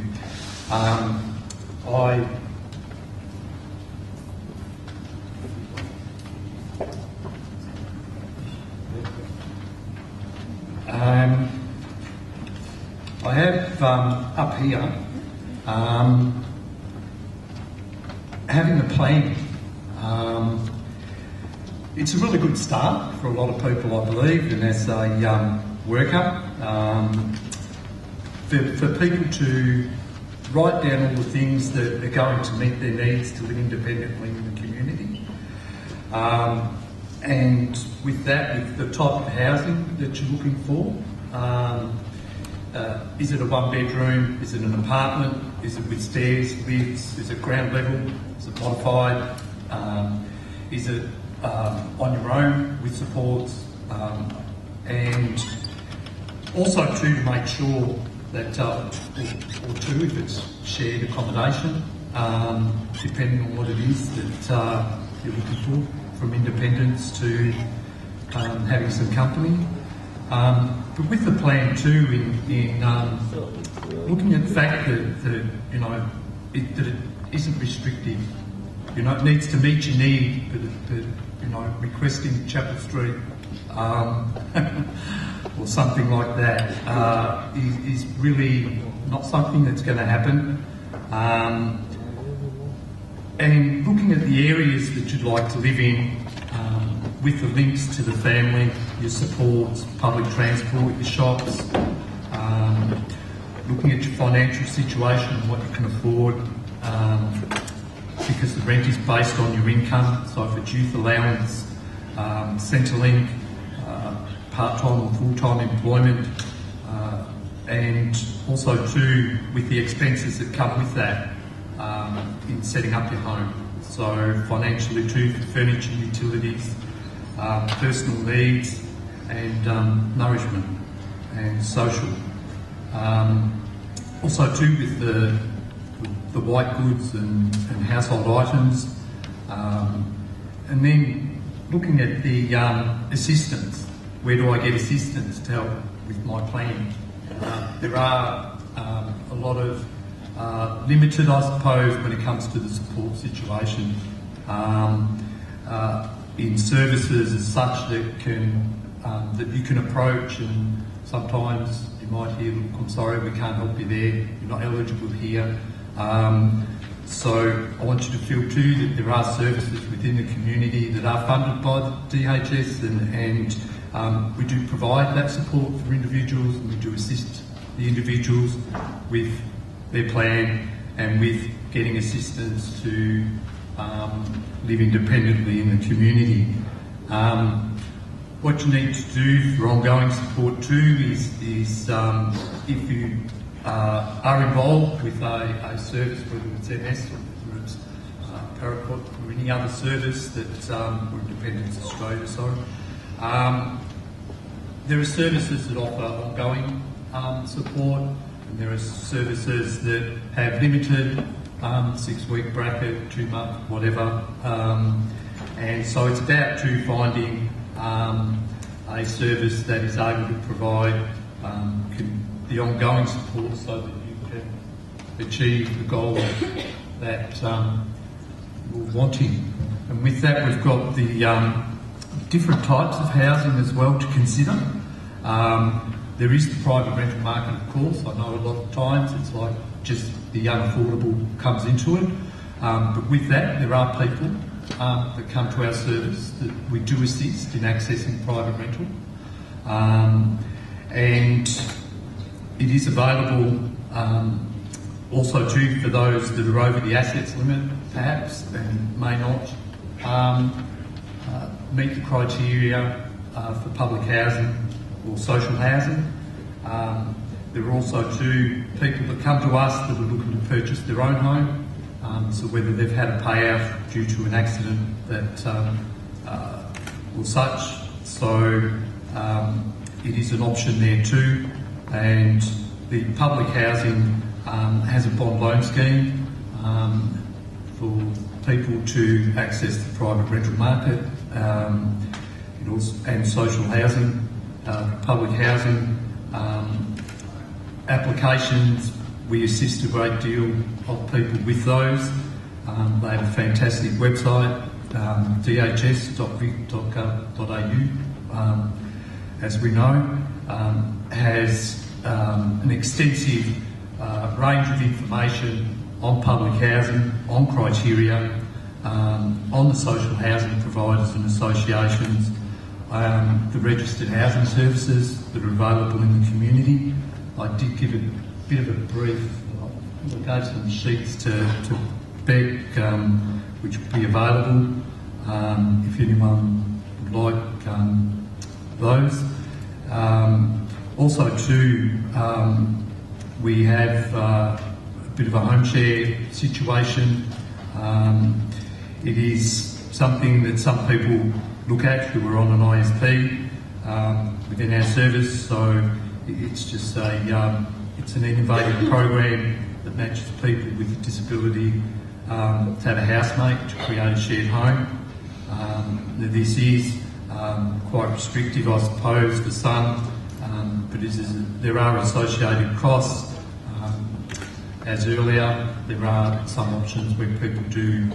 S12: I have up here having a plan. It's a really good start for a lot of people, I believe, and as a worker, for people to write down all the things that are going to meet their needs to live independently in the community. And with that, with the type of housing that you're looking for, is it a one bedroom? Is it an apartment? Is it with stairs, lifts? Is it ground level? Is it modified? Is it on your own with supports? And also too, to make sure that, or two, if it's shared accommodation, depending on what it is that you're looking for, from independence to having some company. But with the plan too, in looking at the fact that you know that it isn't restrictive, you know, it needs to meet your need, but you know, requesting Chapel Street or something like that is really not something that's going to happen. And looking at the areas that you'd like to live in, with the links to the family, your supports, public transport, your shops, looking at your financial situation and what you can afford, because the rent is based on your income, so if it's youth allowance, Centrelink, part-time or full-time employment, and also too with the expenses that come with that in setting up your home. So financially too, for furniture, utilities, personal needs, and nourishment and social. Also too with the white goods and household items, and then looking at the assistance. Where do I get assistance to help with my plan? There are a lot of limited, I suppose, when it comes to the support situation in services as such that can that you can approach, and sometimes you might hear, look, I'm sorry, we can't help you there, you're not eligible here. So I want you to feel too that there are services within the community that are funded by the DHS, and we do provide that support for individuals, and we do assist the individuals with their plan and with getting assistance to live independently in the community. What you need to do for ongoing support too is if you are involved with a service, whether it's MS or whether it's Paracot or any other service that, or Independence Australia, sorry. There are services that offer ongoing support, and there are services that have limited 6-week bracket, 2-month, whatever. And so it's about finding a service that is able to provide the ongoing support so that you can achieve the goal that you're wanting. And with that, we've got the different types of housing as well to consider. There is the private rental market, of course. I know a lot of times it's like just the unaffordable comes into it. But with that, there are people that come to our service that we do assist in accessing private rental. And it is available also too for those that are over the assets limit, perhaps, and may not meet the criteria for public housing or social housing. There are also too people that come to us that are looking to purchase their own home. So whether they've had a payout due to an accident that or such, so it is an option there too. And the public housing has a bond loan scheme for people to access the private rental market, it also, and social housing, public housing applications. We assist a great deal of people with those. They have a fantastic website, dhs.vic.gov.au, as we know, has an extensive range of information on public housing, on criteria, on the social housing providers and associations, the registered housing services that are available in the community. I did give a bit of a brief. I gave some sheets to Beck, which will be available if anyone would like those. Also too, we have a bit of a home share situation. It is something that some people look at who are on an ISP within our service, so it's just it's an innovative program that matches people with a disability to have a housemate to create a shared home. This is quite restrictive, I suppose, for some, but there are associated costs. As earlier, there are some options where people do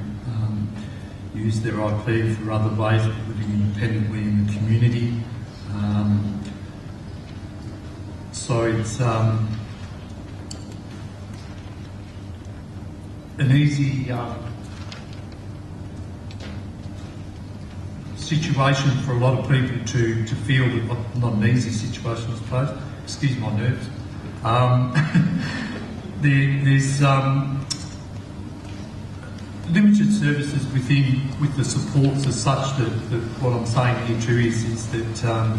S12: use their IP for other ways of living independently in the community. So it's an easy situation for a lot of people to feel that, not an easy situation, I suppose. Excuse my nerves. There's limited services with the supports as such that what I'm saying here too is that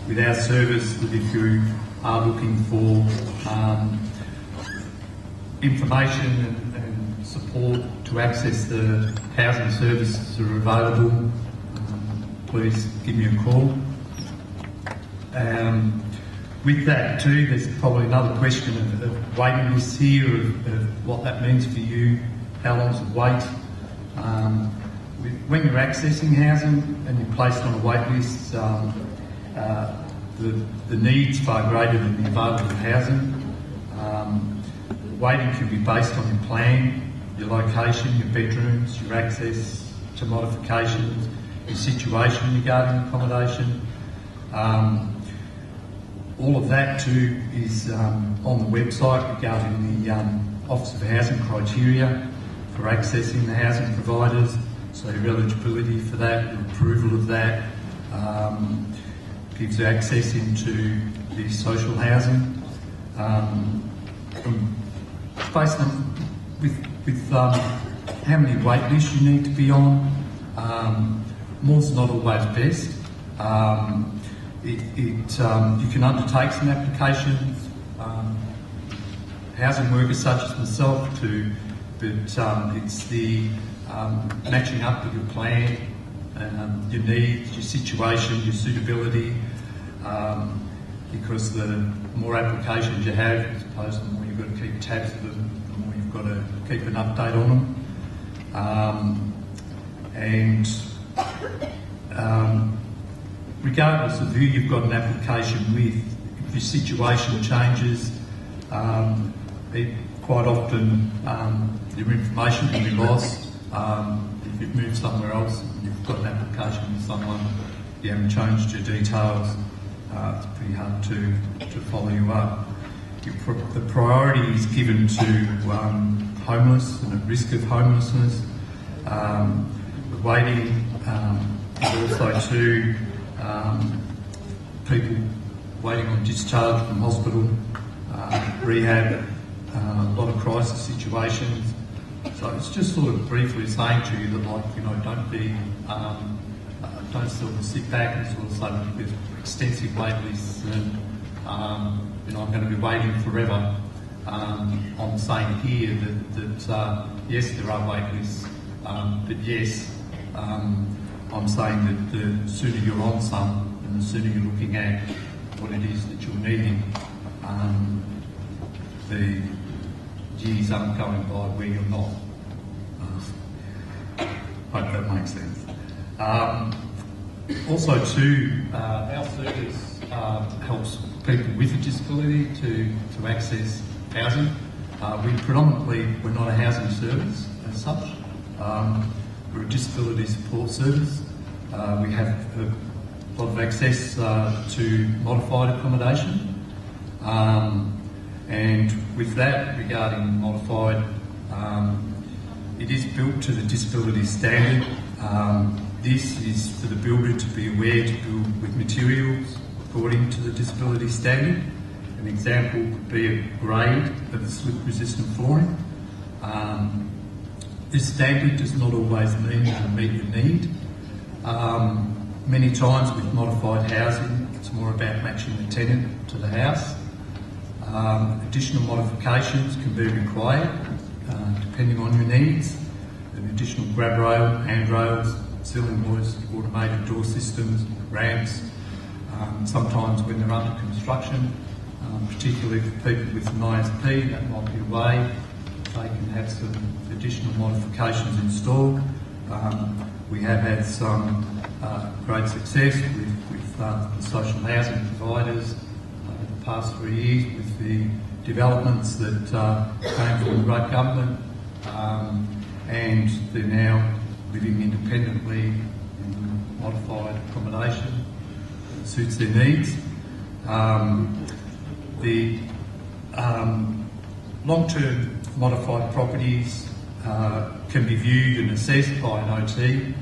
S12: with our service, that if you are looking for information and support to access the housing services that are available, please give me a call. With that too, there's probably another question of waiting lists here, of what that means for you, how long's the wait. When you're accessing housing and you're placed on a wait list, the need's far greater than the available housing. Waiting can be based on your plan, your location, your bedrooms, your access to modifications, your situation regarding accommodation. all of that too is on the website regarding the Office of Housing criteria for accessing the housing providers, so your eligibility for that, your approval of that, gives access into the social housing. Based on with how many wait lists you need to be on, more's not always best. You can undertake some applications, housing workers such as myself too, but it's the matching up with your plan, your needs, your situation, your suitability, because the more applications you have, I suppose the more you've got to keep tabs of them, the more you've got to keep an update on them. Regardless of who you've got an application with, if your situation changes, quite often your information can be lost. If you've moved somewhere else and you've got an application with someone, you haven't changed your details, it's pretty hard to follow you up. The priority is given to homeless and at risk of homelessness. The waiting is also to people waiting on discharge from hospital, rehab, a lot of crisis situations. So it's just sort of briefly saying to you that, like, you know, don't sort of sit back and sort of say there's extensive wait lists and you know, I'm going to be waiting forever. I'm saying here that yes, there are wait lists, but yes, I'm saying that the sooner you're on some and the sooner you're looking at what it is that you're needing, the years aren't going by where you're not. Hope that makes sense. Also too, our service helps people with a disability to access housing. We're not a housing service as such. We're a disability support service. We have a lot of access to modified accommodation. And with that, regarding modified, it is built to the disability standard. This is for the builder to be aware to build with materials according to the disability standard. An example could be a grade of the slip-resistant flooring. This standard does not always mean to meet your need. Many times with modified housing, it's more about matching the tenant to the house. Additional modifications can be required depending on your needs. An additional grab rail, handrails, ceiling hoists, automated door systems, ramps. Sometimes when they're under construction, particularly for people with an ISP, that might be a way they can have some additional modifications installed. We have had some great success with the social housing providers over the past 3 years with the developments that came from the great government, and they're now living independently in modified accommodation that suits their needs. The long-term modified properties can be viewed and assessed by an OT,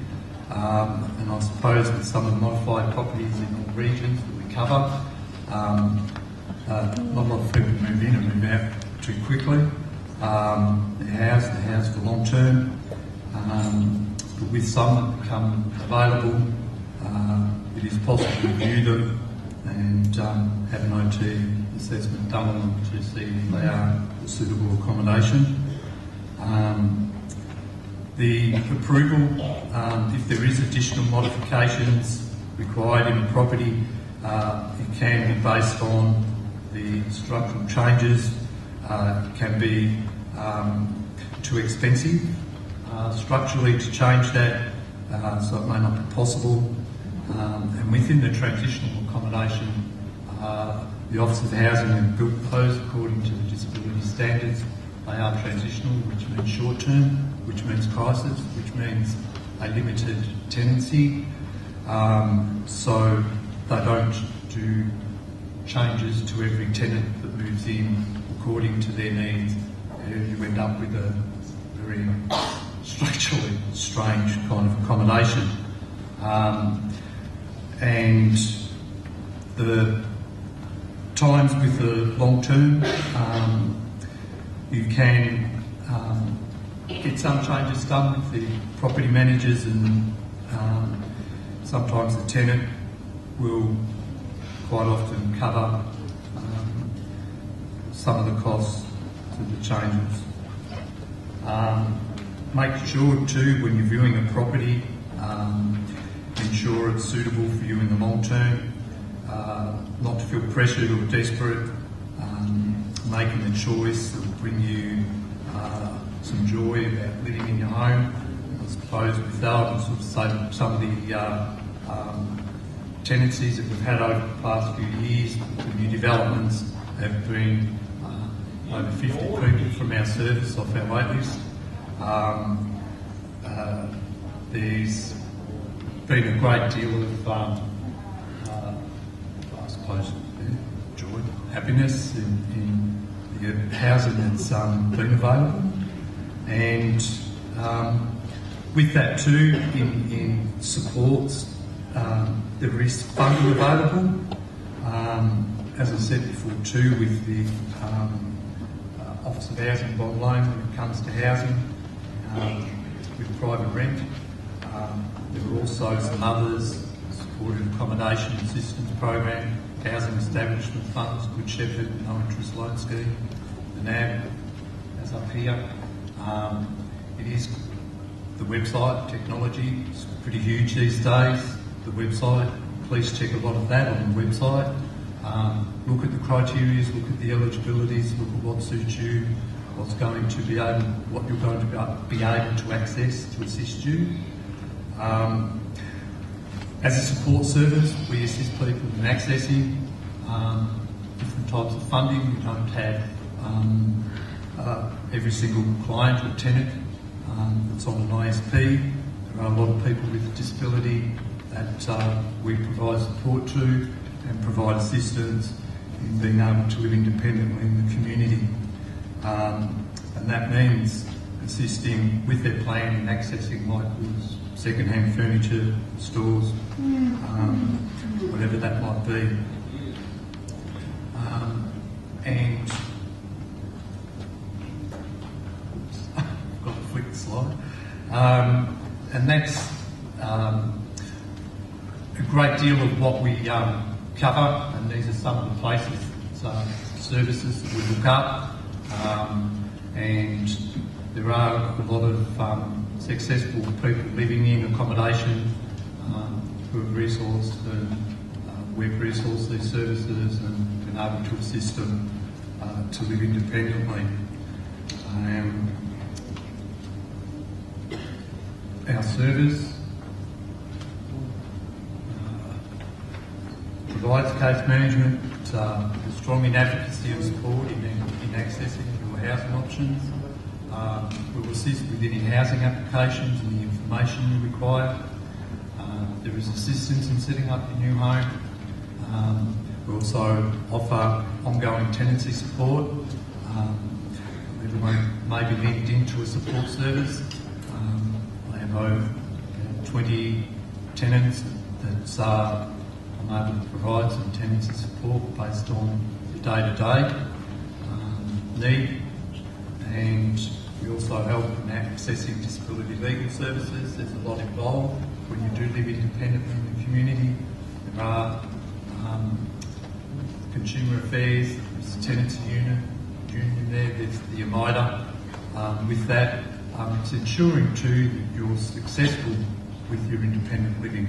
S12: and I suppose with some of the modified properties in all regions that we cover, not a lot of people move in and move out too quickly. They're housed for long term, but with some that become available, it is possible to view them and have an OT assessment done on them to see if they are a suitable accommodation. The approval, if there is additional modifications required in the property, it can be based on the structural changes. It can be too expensive structurally to change that, so it may not be possible. And within the transitional accommodation, the Office of Housing have built those according to the disability standards. They are transitional, which means short term, which means crisis, which means a limited tenancy. So they don't do changes to every tenant that moves in according to their needs. You end up with a very structurally strange kind of accommodation. And the times with the long term, you can get some changes done with the property managers, and sometimes the tenant will quite often cover some of the costs to the changes. Make sure too, when you're viewing a property, ensure it's suitable for you in the long term, not to feel pressured or desperate, making a choice that will bring you some joy about living in your home. I suppose with that, and sort of say some of the tenancies that we've had over the past few years, the new developments have been over 50 people from our service off our wait list. There's been a great deal of, I suppose, joy, happiness in the housing that's been available. And with that too, in supports, there is funding available. As I said before too, with the Office of Housing bond loan when it comes to housing, with private rent. There are also some others, supported accommodation assistance program, housing establishment funds, Good Shepherd, no interest loan scheme, the NAB, as up here. It is the website, technology, it's pretty huge these days, the website. Please check a lot of that on the website. Look at the criteria, look at the eligibilities, look at what suits you, what you're going to be able to access to assist you. As a support service, we assist people in accessing different types of funding. We don't have every single client or tenant that's on an ISP. There are a lot of people with a disability that we provide support to and provide assistance in being able to live independently in the community. And that means assisting with their plan in accessing like goods, second-hand furniture, stores, whatever that might be. And I've got to flick the slide. And that's a great deal of what we cover, and these are some of the places, services that we look up. And there are a lot of successful people living in accommodation who have resourced and we've resourced these services and been able to assist them to live independently. Our service provides case management, strong in advocacy and support in accessing your housing options. We will assist with any housing applications and the information you require. There is assistance in setting up your new home. We also offer ongoing tenancy support. Everyone may be linked into a support service. I have over 20 tenants that I'm able to provide some tenancy support based on the day-to-day need. And we also help in accessing disability legal services. There's a lot involved when you do live independently in the community. There are consumer affairs, there's a tenancy union there, there's the AMIDA. With that, it's ensuring too that you're successful with your independent living.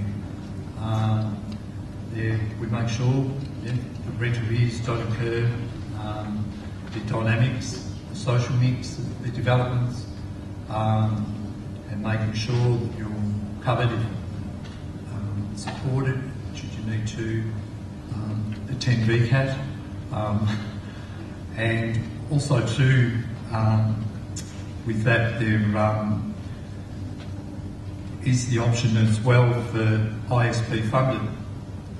S12: We make sure the rental arrears don't occur, the dynamics, the social mix, the developments, and making sure that you're covered and supported should you need to attend VCAT. And also too, with that there is the option as well for ISP funded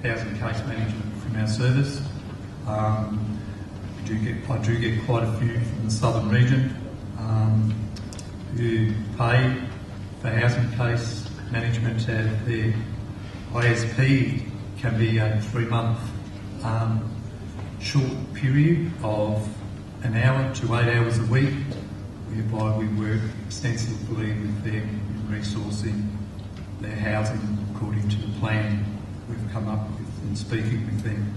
S12: housing case management from our service. I do get quite a few from the southern region who pay for housing case management at their ISP. Can be a 3-month short period of an hour to 8 hours a week, whereby we work extensively with them in resourcing their housing according to the plan we've come up with in speaking with them.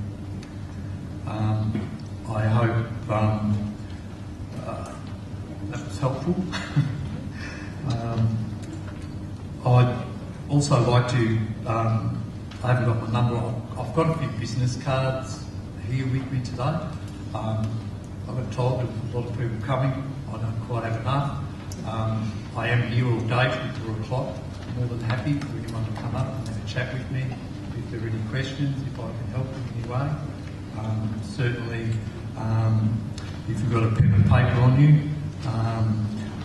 S12: I hope that was helpful. I'd also like to, I haven't got my number on, I've got a few business cards here with me today. I got told there's a lot of people coming, I don't quite have enough. I am here all day till 4 o'clock. More than happy for anyone to come up and have a chat with me if there are any questions, if I can help in any way. Certainly, if you've got a pen and paper on you,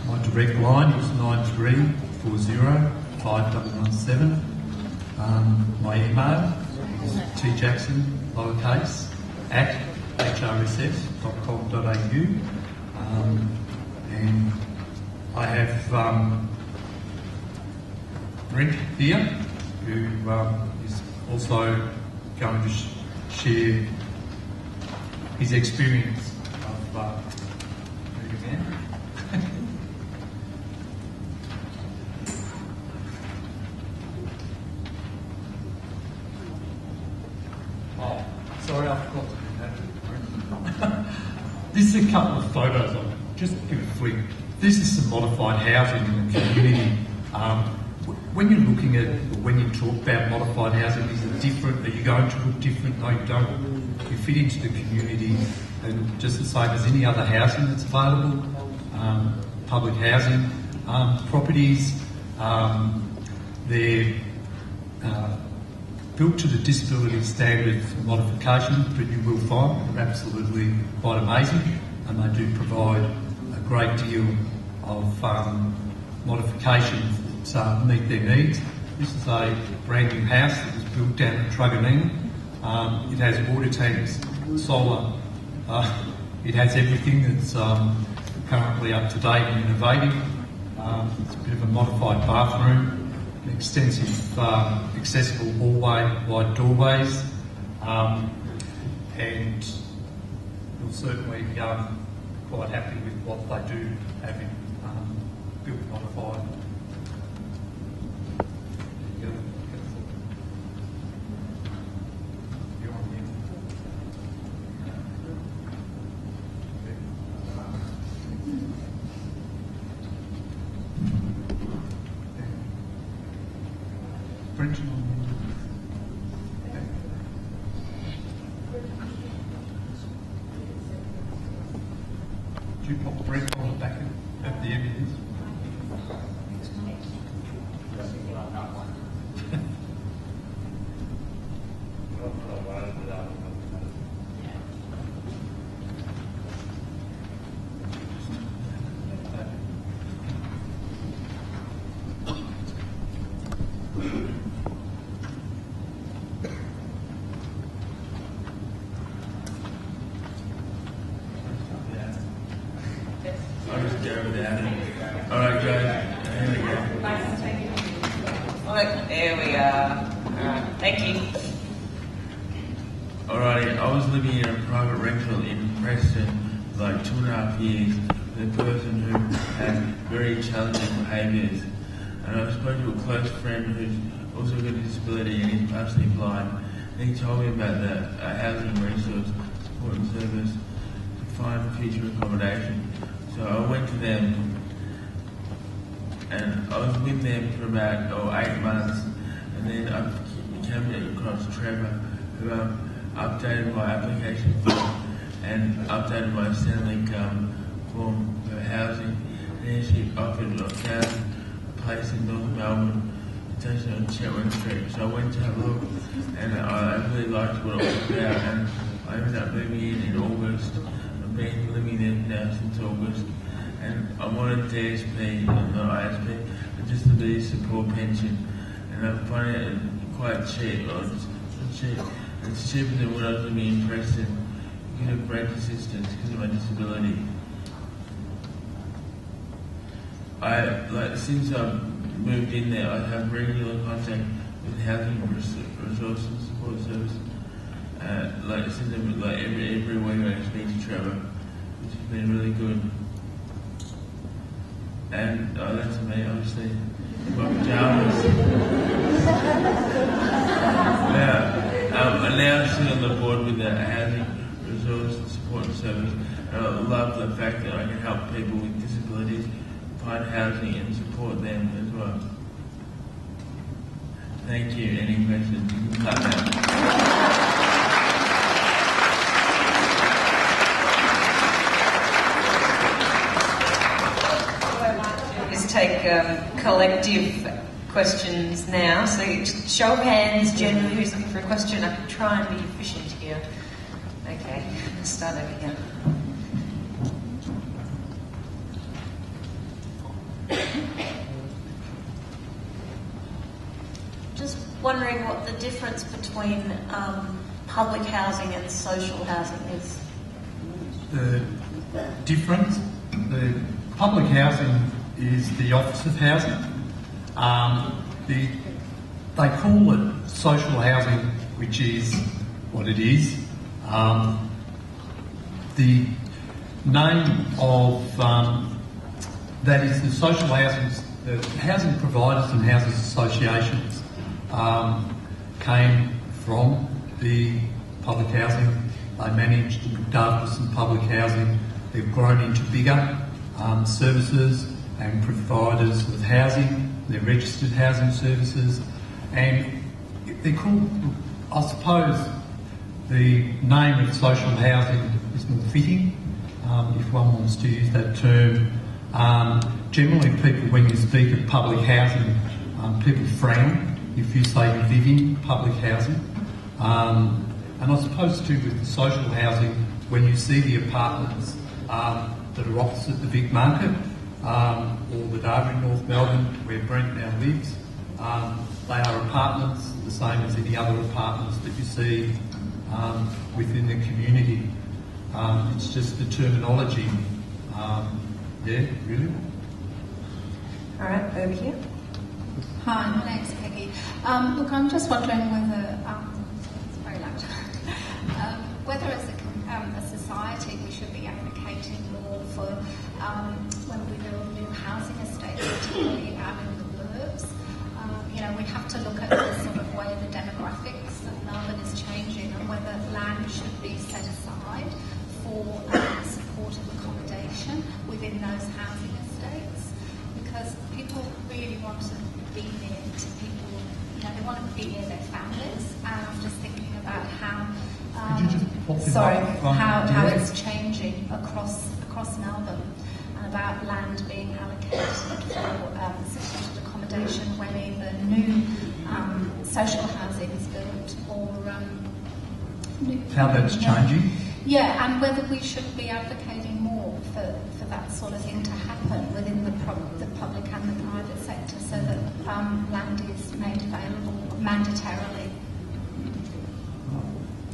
S12: my direct line is 9340 5117. My email is tjackson, lowercase, at hrss.com.au. And I have Brent here, who is also going to share his experience of moving in. Oh, sorry, I forgot to do that. This is a couple of photos. I'll just give a flick. This is some modified housing in the community. When you're looking at, or when you talk about modified housing, is it different? Are you going to look different? No, you don't. You fit into the community and just the same as any other housing that's available, public housing. Properties, they're built to the disability standard for modification, but you will find they're absolutely quite amazing, and they do provide a great deal of modifications that meet their needs. This is a brand new house that was built down at Truganina. It has water tanks, solar, it has everything that's currently up to date and innovative. It's a bit of a modified bathroom, an extensive accessible hallway, wide doorways, and you'll certainly be quite happy with what they do have in built modified. Do you pop the red on the back at the end of this?
S13: I'll just go with that. Alright, guys. Here we go.
S14: Look, there we are. Alright, thank you.
S13: Alrighty, I was living in a private rental in Preston for like 2.5 years with a person who had very challenging behaviours. And I spoke to a close friend who's also got a disability and he's partially blind. And he told me about the housing resource support and service to find future accommodation. So I went to them and I was with them for about 8 months, and then I came across Trevor, who updated my application form and updated my Centrelink form for housing, and then she offered a place in North Melbourne, station on Chetwynd Street. So I went to have a look, and I really liked what it was about, and I ended up moving in August. I've been living there now since August, and I'm on a DSP, not ISP, a disability support pension, and I'm finding it quite cheap. It's cheaper than what I was living in Preston get break assistance because of my disability. Since I've moved in there, I have regular contact with Housing Resource and Support Service. Since every week I speak to Trevor, which has been really good. And that's me, obviously. My pajamas. I now sit on the board with the Housing Resource and Support Service, and I love the fact that I can help people with disabilities find housing and support them as well. Thank you. Any questions? You can clap now.
S1: Take collective questions now. So show of hands generally who's looking for a question. I can try and be efficient here. Okay, let's start over here.
S7: Just wondering what the difference between public housing and social housing is.
S12: The difference, the public housing is the Office of Housing. They call it social housing, which is what it is. The name of that is the social housing, the housing providers and housing associations came from the public housing. They managed Dartmouth and public housing. They've grown into bigger services and providers of housing. They're registered housing services, and they're called, I suppose, the name of social housing is more fitting, if one wants to use that term. Generally, people, when you speak of public housing, people frown if you say you live in public housing. And I suppose too with the social housing, when you see the apartments that are opposite the Vic Market, or the Darwin, North Melbourne, where Brent now lives. They are apartments, the same as any other apartments that you see within the community. It's just the terminology. Yeah, really.
S1: All right, over here.
S15: Hi, my name's Peggy. Look, I'm just wondering whether, it's very loud, whether as a society we should be advocating more for when we build new housing estates, particularly out in the burbs. We have to look at the sort of way the demographics of Melbourne is changing and whether land should be set aside for supportive accommodation within those housing estates, because people really want to be near to people, they want to be near their families, and I'm just thinking about how how it's changing across Melbourne, and about land being allocated for supported accommodation when either new social housing is built or
S12: how that's changing.
S15: Yeah, and whether we should be advocating more for that sort of thing to happen within the public and the private sector, so that land is made available mandatorily.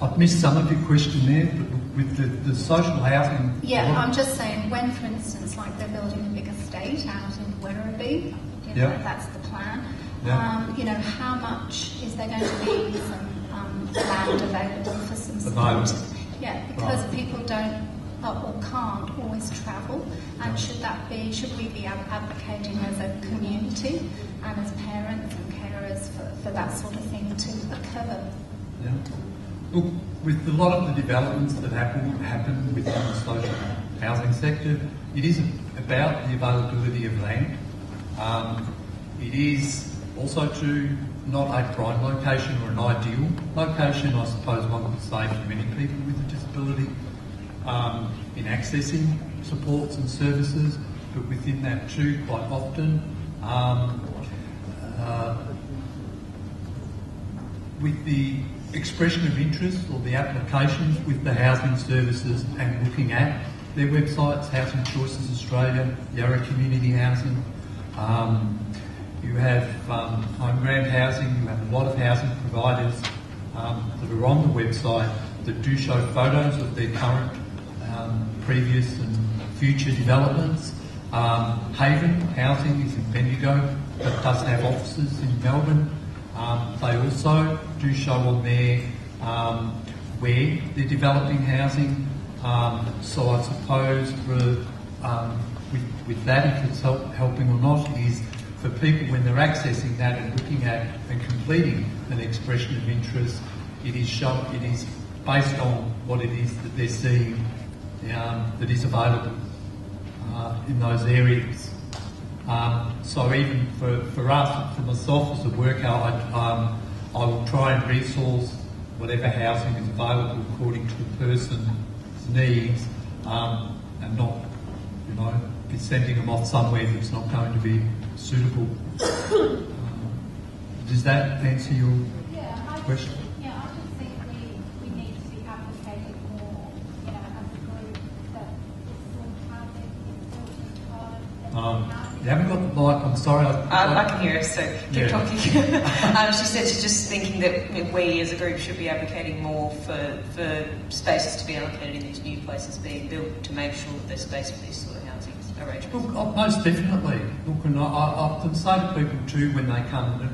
S12: I've missed some of your question there, but with the social housing...
S15: Yeah, I'm just saying, when, for instance, like they're building a big estate out in Werribee, that's the plan, how much is there going to be some land available for some support? Yeah, because people don't or can't always travel, and should we be advocating as a community and as parents and carers for that sort of thing to occur?
S12: Yeah. Look, with a lot of the developments that happen within the social housing sector, it isn't about the availability of land. It is also not a prime location or an ideal location, I suppose one could say, for many people with a disability in accessing supports and services, but within that too, quite often, with the expression of interest or the applications with the housing services and looking at their websites, Housing Choices Australia, Yarra Community Housing, you have home grant housing, you have a lot of housing providers that are on the website that do show photos of their current, previous and future developments. Haven Housing is in Bendigo, but does have offices in Melbourne. They also do show on there where they're developing housing. So I suppose with that, if it's helping or not, is for people when they're accessing that and looking at and completing an expression of interest, it is based on what it is that they're seeing that is available in those areas. So even for us, for myself as a worker, I will try and resource whatever housing is available according to the person's needs, and not, be sending them off somewhere that's not going to be suitable. Does that answer your question?
S15: Yeah, I just think we need to be advocating more, as a group, that this sort of housing is built in time.
S12: You haven't got the mic, I'm sorry.
S1: I can hear her, so keep talking. She said she's just thinking that we as a group should be advocating more for spaces to be allocated in these new places being built to make sure that there's space for these sort of housing arrangements.
S12: Look, most definitely. Look, and I often say to people too when they come,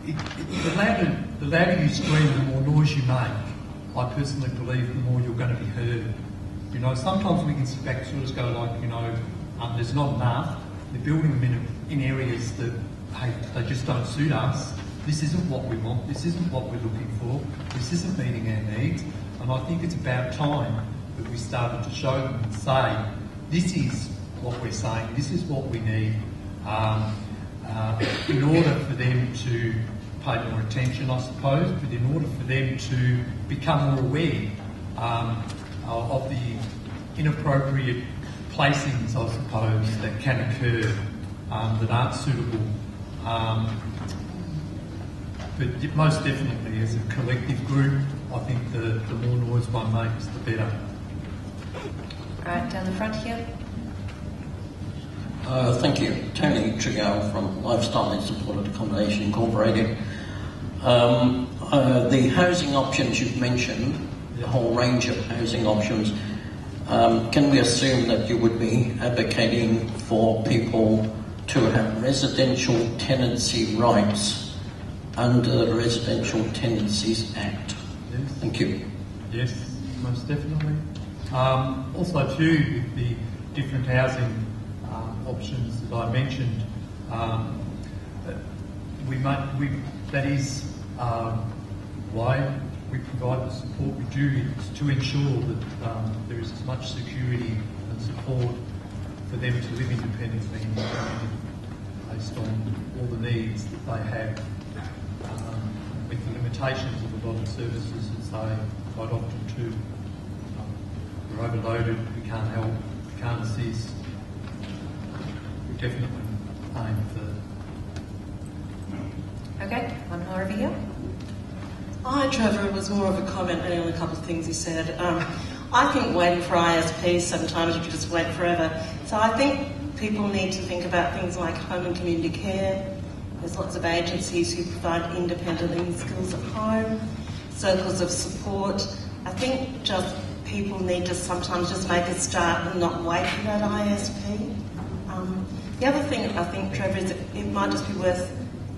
S12: the louder you scream, the more noise you make. I personally believe the more you're going to be heard. Sometimes we can sit back and sort of go like, there's not enough. They're building them in areas that, hey, they just don't suit us. This isn't what we want. This isn't what we're looking for. This isn't meeting our needs. And I think it's about time that we started to show them and say, this is what we're saying. This is what we need in order for them to pay more attention, I suppose, but in order for them to become more aware of the inappropriate placings, I suppose, that can occur that aren't suitable. But most definitely, as a collective group, I think the more noise one makes, the better.
S1: Right, down the front here.
S4: Thank you. Tony Trigal from Lifestyle and Supported Accommodation Incorporated. The housing options you've mentioned, the whole range of housing options, can we assume that you would be advocating for people to have residential tenancy rights under the Residential Tenancies Act?
S12: Yes.
S4: Thank you.
S12: Yes, most definitely. Also too, with the different housing options that I mentioned, that is why we provide the support we do, to ensure that there is as much security and support for them to live independently in the community based on all the needs that they have, with the limitations of a lot of services that say quite often too, we're overloaded, we can't help, we can't assist. We definitely aim for.
S1: Okay, one more over here.
S16: Hi, Trevor. It was more of a comment and only a couple of things he said. I think waiting for ISPs sometimes you could just wait forever. So I think people need to think about things like home and community care. There's lots of agencies who provide independent living skills at home, circles of support. I think just people need to sometimes just make a start and not wait for that ISP. The other thing I think, Trevor, is it might just be worth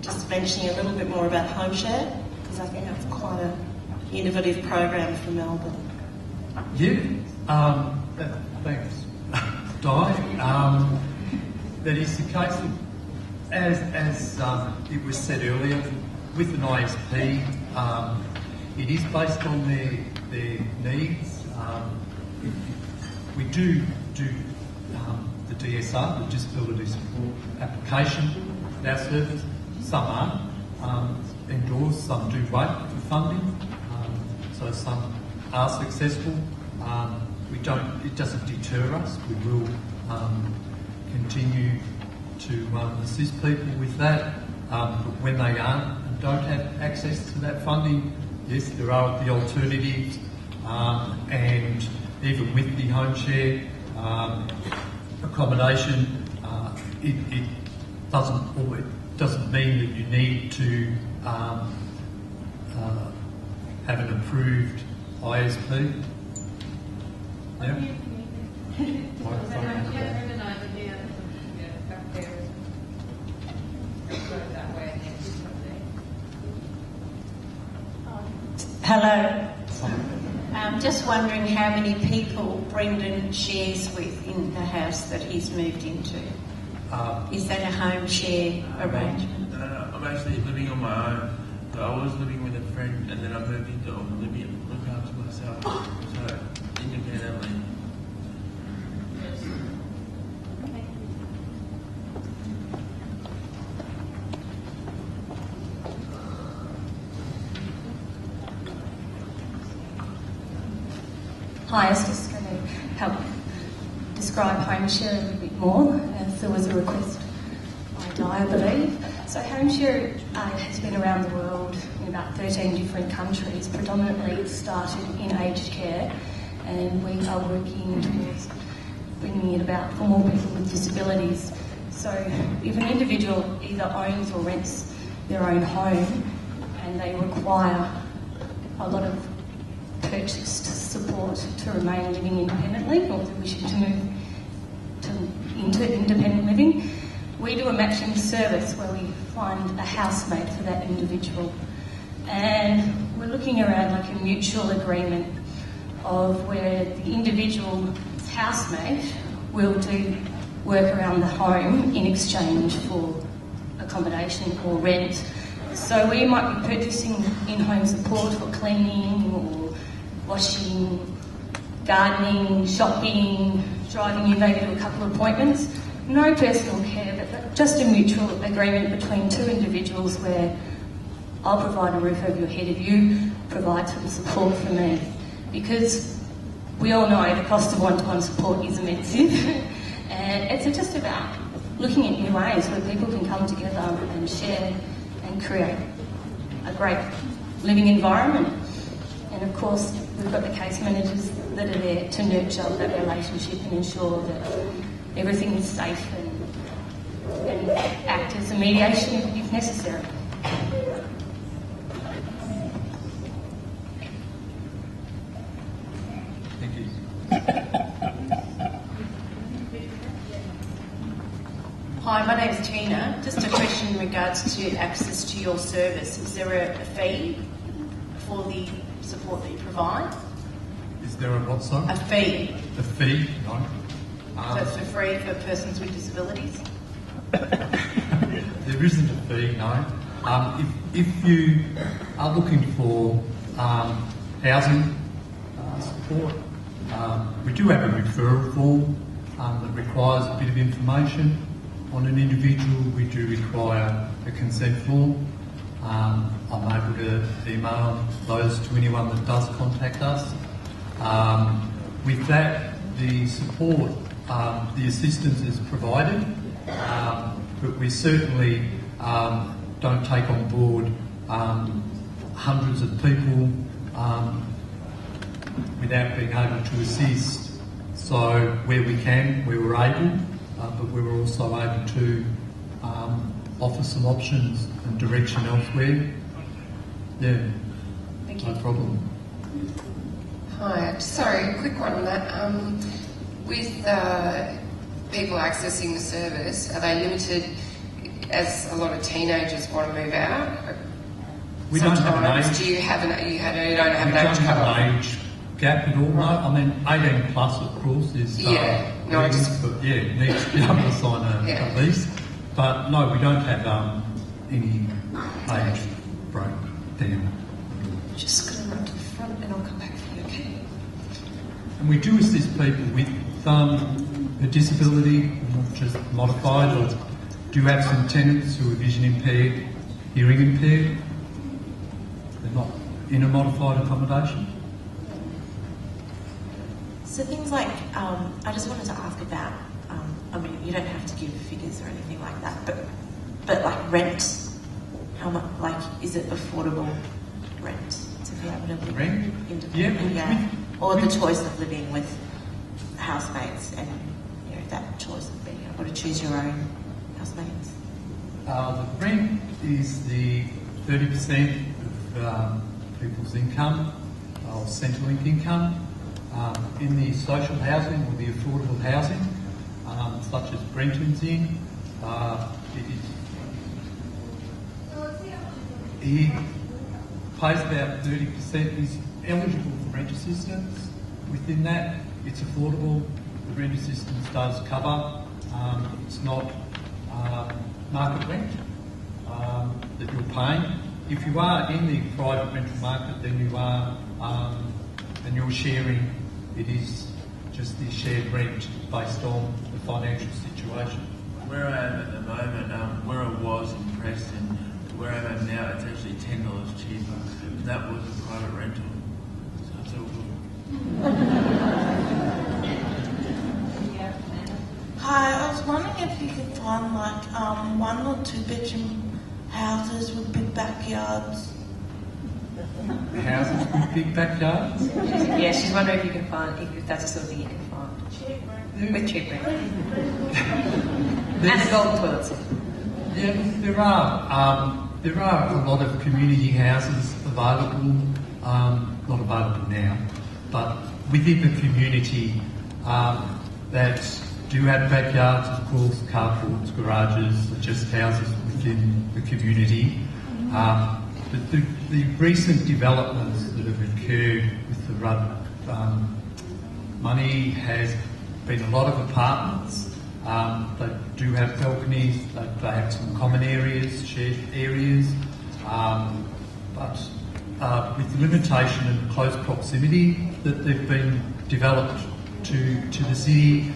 S16: just mentioning a little bit more about home share, because I think that's quite an innovative program for Melbourne.
S12: Yeah, thanks, Di. That is the case. As it was said earlier, with an ISP, it is based on their needs. We do the DSR, the Disability Support application at our service. Some aren't endorsed, some do wait for funding, so some are successful. It doesn't deter us. We will continue to assist people with that. But when they aren't and don't have access to that funding, yes, there are the alternatives, and even with the home share accommodation, it doesn't mean that you need to have an approved ISP. Yeah.
S7: Hello. I'm just wondering how many people Brendan shares with in the house that he's moved into. Is that a home share arrangement?
S13: No, I'm actually living on my own. So I was living with a friend and then I moved into look after myself. So independently.
S17: Hi, I was just going to help describe home share a little bit more, as there was a request by Di, I believe. So home share has been around the world in about 13 different countries. Predominantly it started in aged care, and we are working towards bringing it about for more people with disabilities. So if an individual either owns or rents their own home and they require a lot of purchased support to remain living independently, or they're wishing to move into independent living, we do a matching service where we find a housemate for that individual. And we're looking around like a mutual agreement of where the individual's housemate will do work around the home in exchange for accommodation or rent. So we might be purchasing in-home support for cleaning or washing, gardening, shopping, driving you maybe to a couple of appointments. No personal care, but just a mutual agreement between two individuals where I'll provide a roof over your head if you provide some support for me. Because we all know the cost of one-to-one support is immense. And it's just about looking at new ways where people can come together and share and create a great living environment. And of course, we've got the case managers that are there to nurture that relationship and ensure that everything is safe and act as a mediation if necessary.
S12: Thank you.
S7: Hi, my name's Tina. Just a question in regards to access to your service. Is there a fee for the support that you provide?
S12: Is there a what, sorry?
S7: A fee.
S12: A fee? No.
S7: So it's for free for persons with disabilities?
S12: There isn't a fee, no. If you are looking for housing support, we do have a referral form that requires a bit of information on an individual. We do require a consent form. I'm able to email those to anyone that does contact us. With that, the support, the assistance is provided, but we certainly don't take on board hundreds of people without being able to assist. So where we can, where we're able, but we're also able to offer some options and direction elsewhere. Yeah, no problem.
S18: Hi, sorry, a quick one on that. With people accessing the service, are they limited, as a lot of teenagers want to move out?
S12: We don't have an age.
S18: You don't have an age cut-off?
S12: An age gap at all, no. I mean, 18 plus, of course, is
S18: but
S12: needs to be able to sign a lease. But no, we don't have any age breakdown.
S1: Just going to run to the front and I'll come back for you, okay?
S12: And we do assist people with a disability, not just modified, or do have some tenants who are vision impaired, hearing impaired. They're not in a modified accommodation.
S5: So things like, I just wanted to ask about, I mean, you don't have to give figures or anything like that, but like rent, how much, like, is it affordable rent to be able to live independently? Yeah. Or the choice of living with housemates and, you know, that choice of being able to choose your own housemates?
S12: The rent is the 30% of people's income. of Centrelink income. In the social housing or the affordable housing, such as Brenton's in, he pays about 30%. He's eligible for rent assistance. Within that, it's affordable. The rent assistance does cover. It's not market rent that you're paying. If you are in the private rental market, then you are, and you're sharing. It is just the shared rent based on the financial situation.
S13: Where I am at the moment, where I was in Preston, to where I am now, it's actually $10 cheaper. And that was a private rental. So it's all good.
S19: Hi, I was wondering if you could find like 1 or 2 bedroom houses with big backyards.
S12: Houses with big backyards?
S1: Yeah, she's wondering if you can find, if that's the sort of thing you can find.
S19: Cheap rent.
S1: With cheap rent. And a golden toilet system.
S12: Yeah, there are a lot of community houses available, not available now, but within the community that do have backyards, of course, carports, garages, just houses within the community. But the recent developments that have occurred with the money has been a lot of apartments. They do have balconies, they have some common areas, shared areas, but with limitation and close proximity that they've been developed to the city,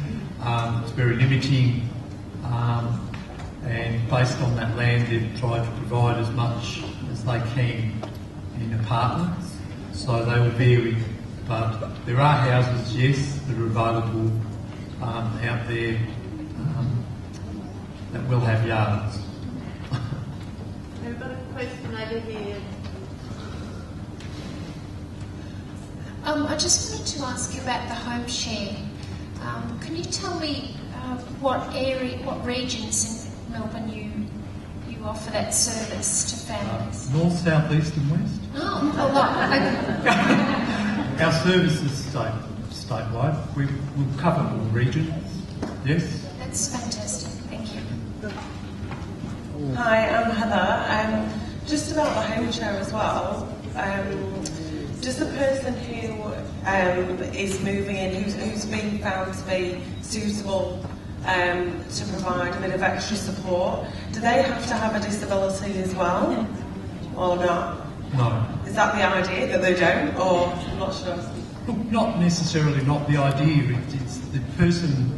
S12: it's very limiting, and based on that land they've tried to provide as much as they can in apartments, so they will vary. But there are houses, yes, that are available out there that will have yards.
S20: We've got a question over here.
S9: I just wanted to ask you about the home share. Can you tell me what regions in Melbourne you offer that service to families?
S12: North, south, east and west.
S9: Oh, a lot.
S12: Our service is statewide. We'll cover all regions, yes.
S9: That's fantastic, thank you.
S16: Hi, I'm Heather. Just about the home share as well. Does the person who is moving in, who's been found to be suitable to provide a bit of extra support, do they have to have a disability as well, or not?
S12: No.
S16: Is that the idea, that they don't, or I'm not sure?
S12: Look, not necessarily not the idea. It's the person,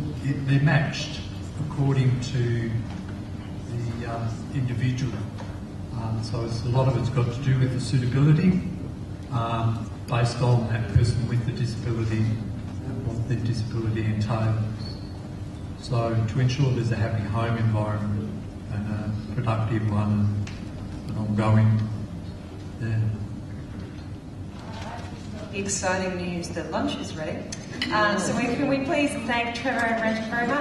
S12: they're matched according to the individual. So it's, a lot of it's got to do with the suitability based on that person with the disability and what the disability entails. So to ensure there's a happy home environment and a productive one and ongoing. Yeah.
S1: Exciting news that lunch is ready. So can we please thank Trevor and Rachel very much.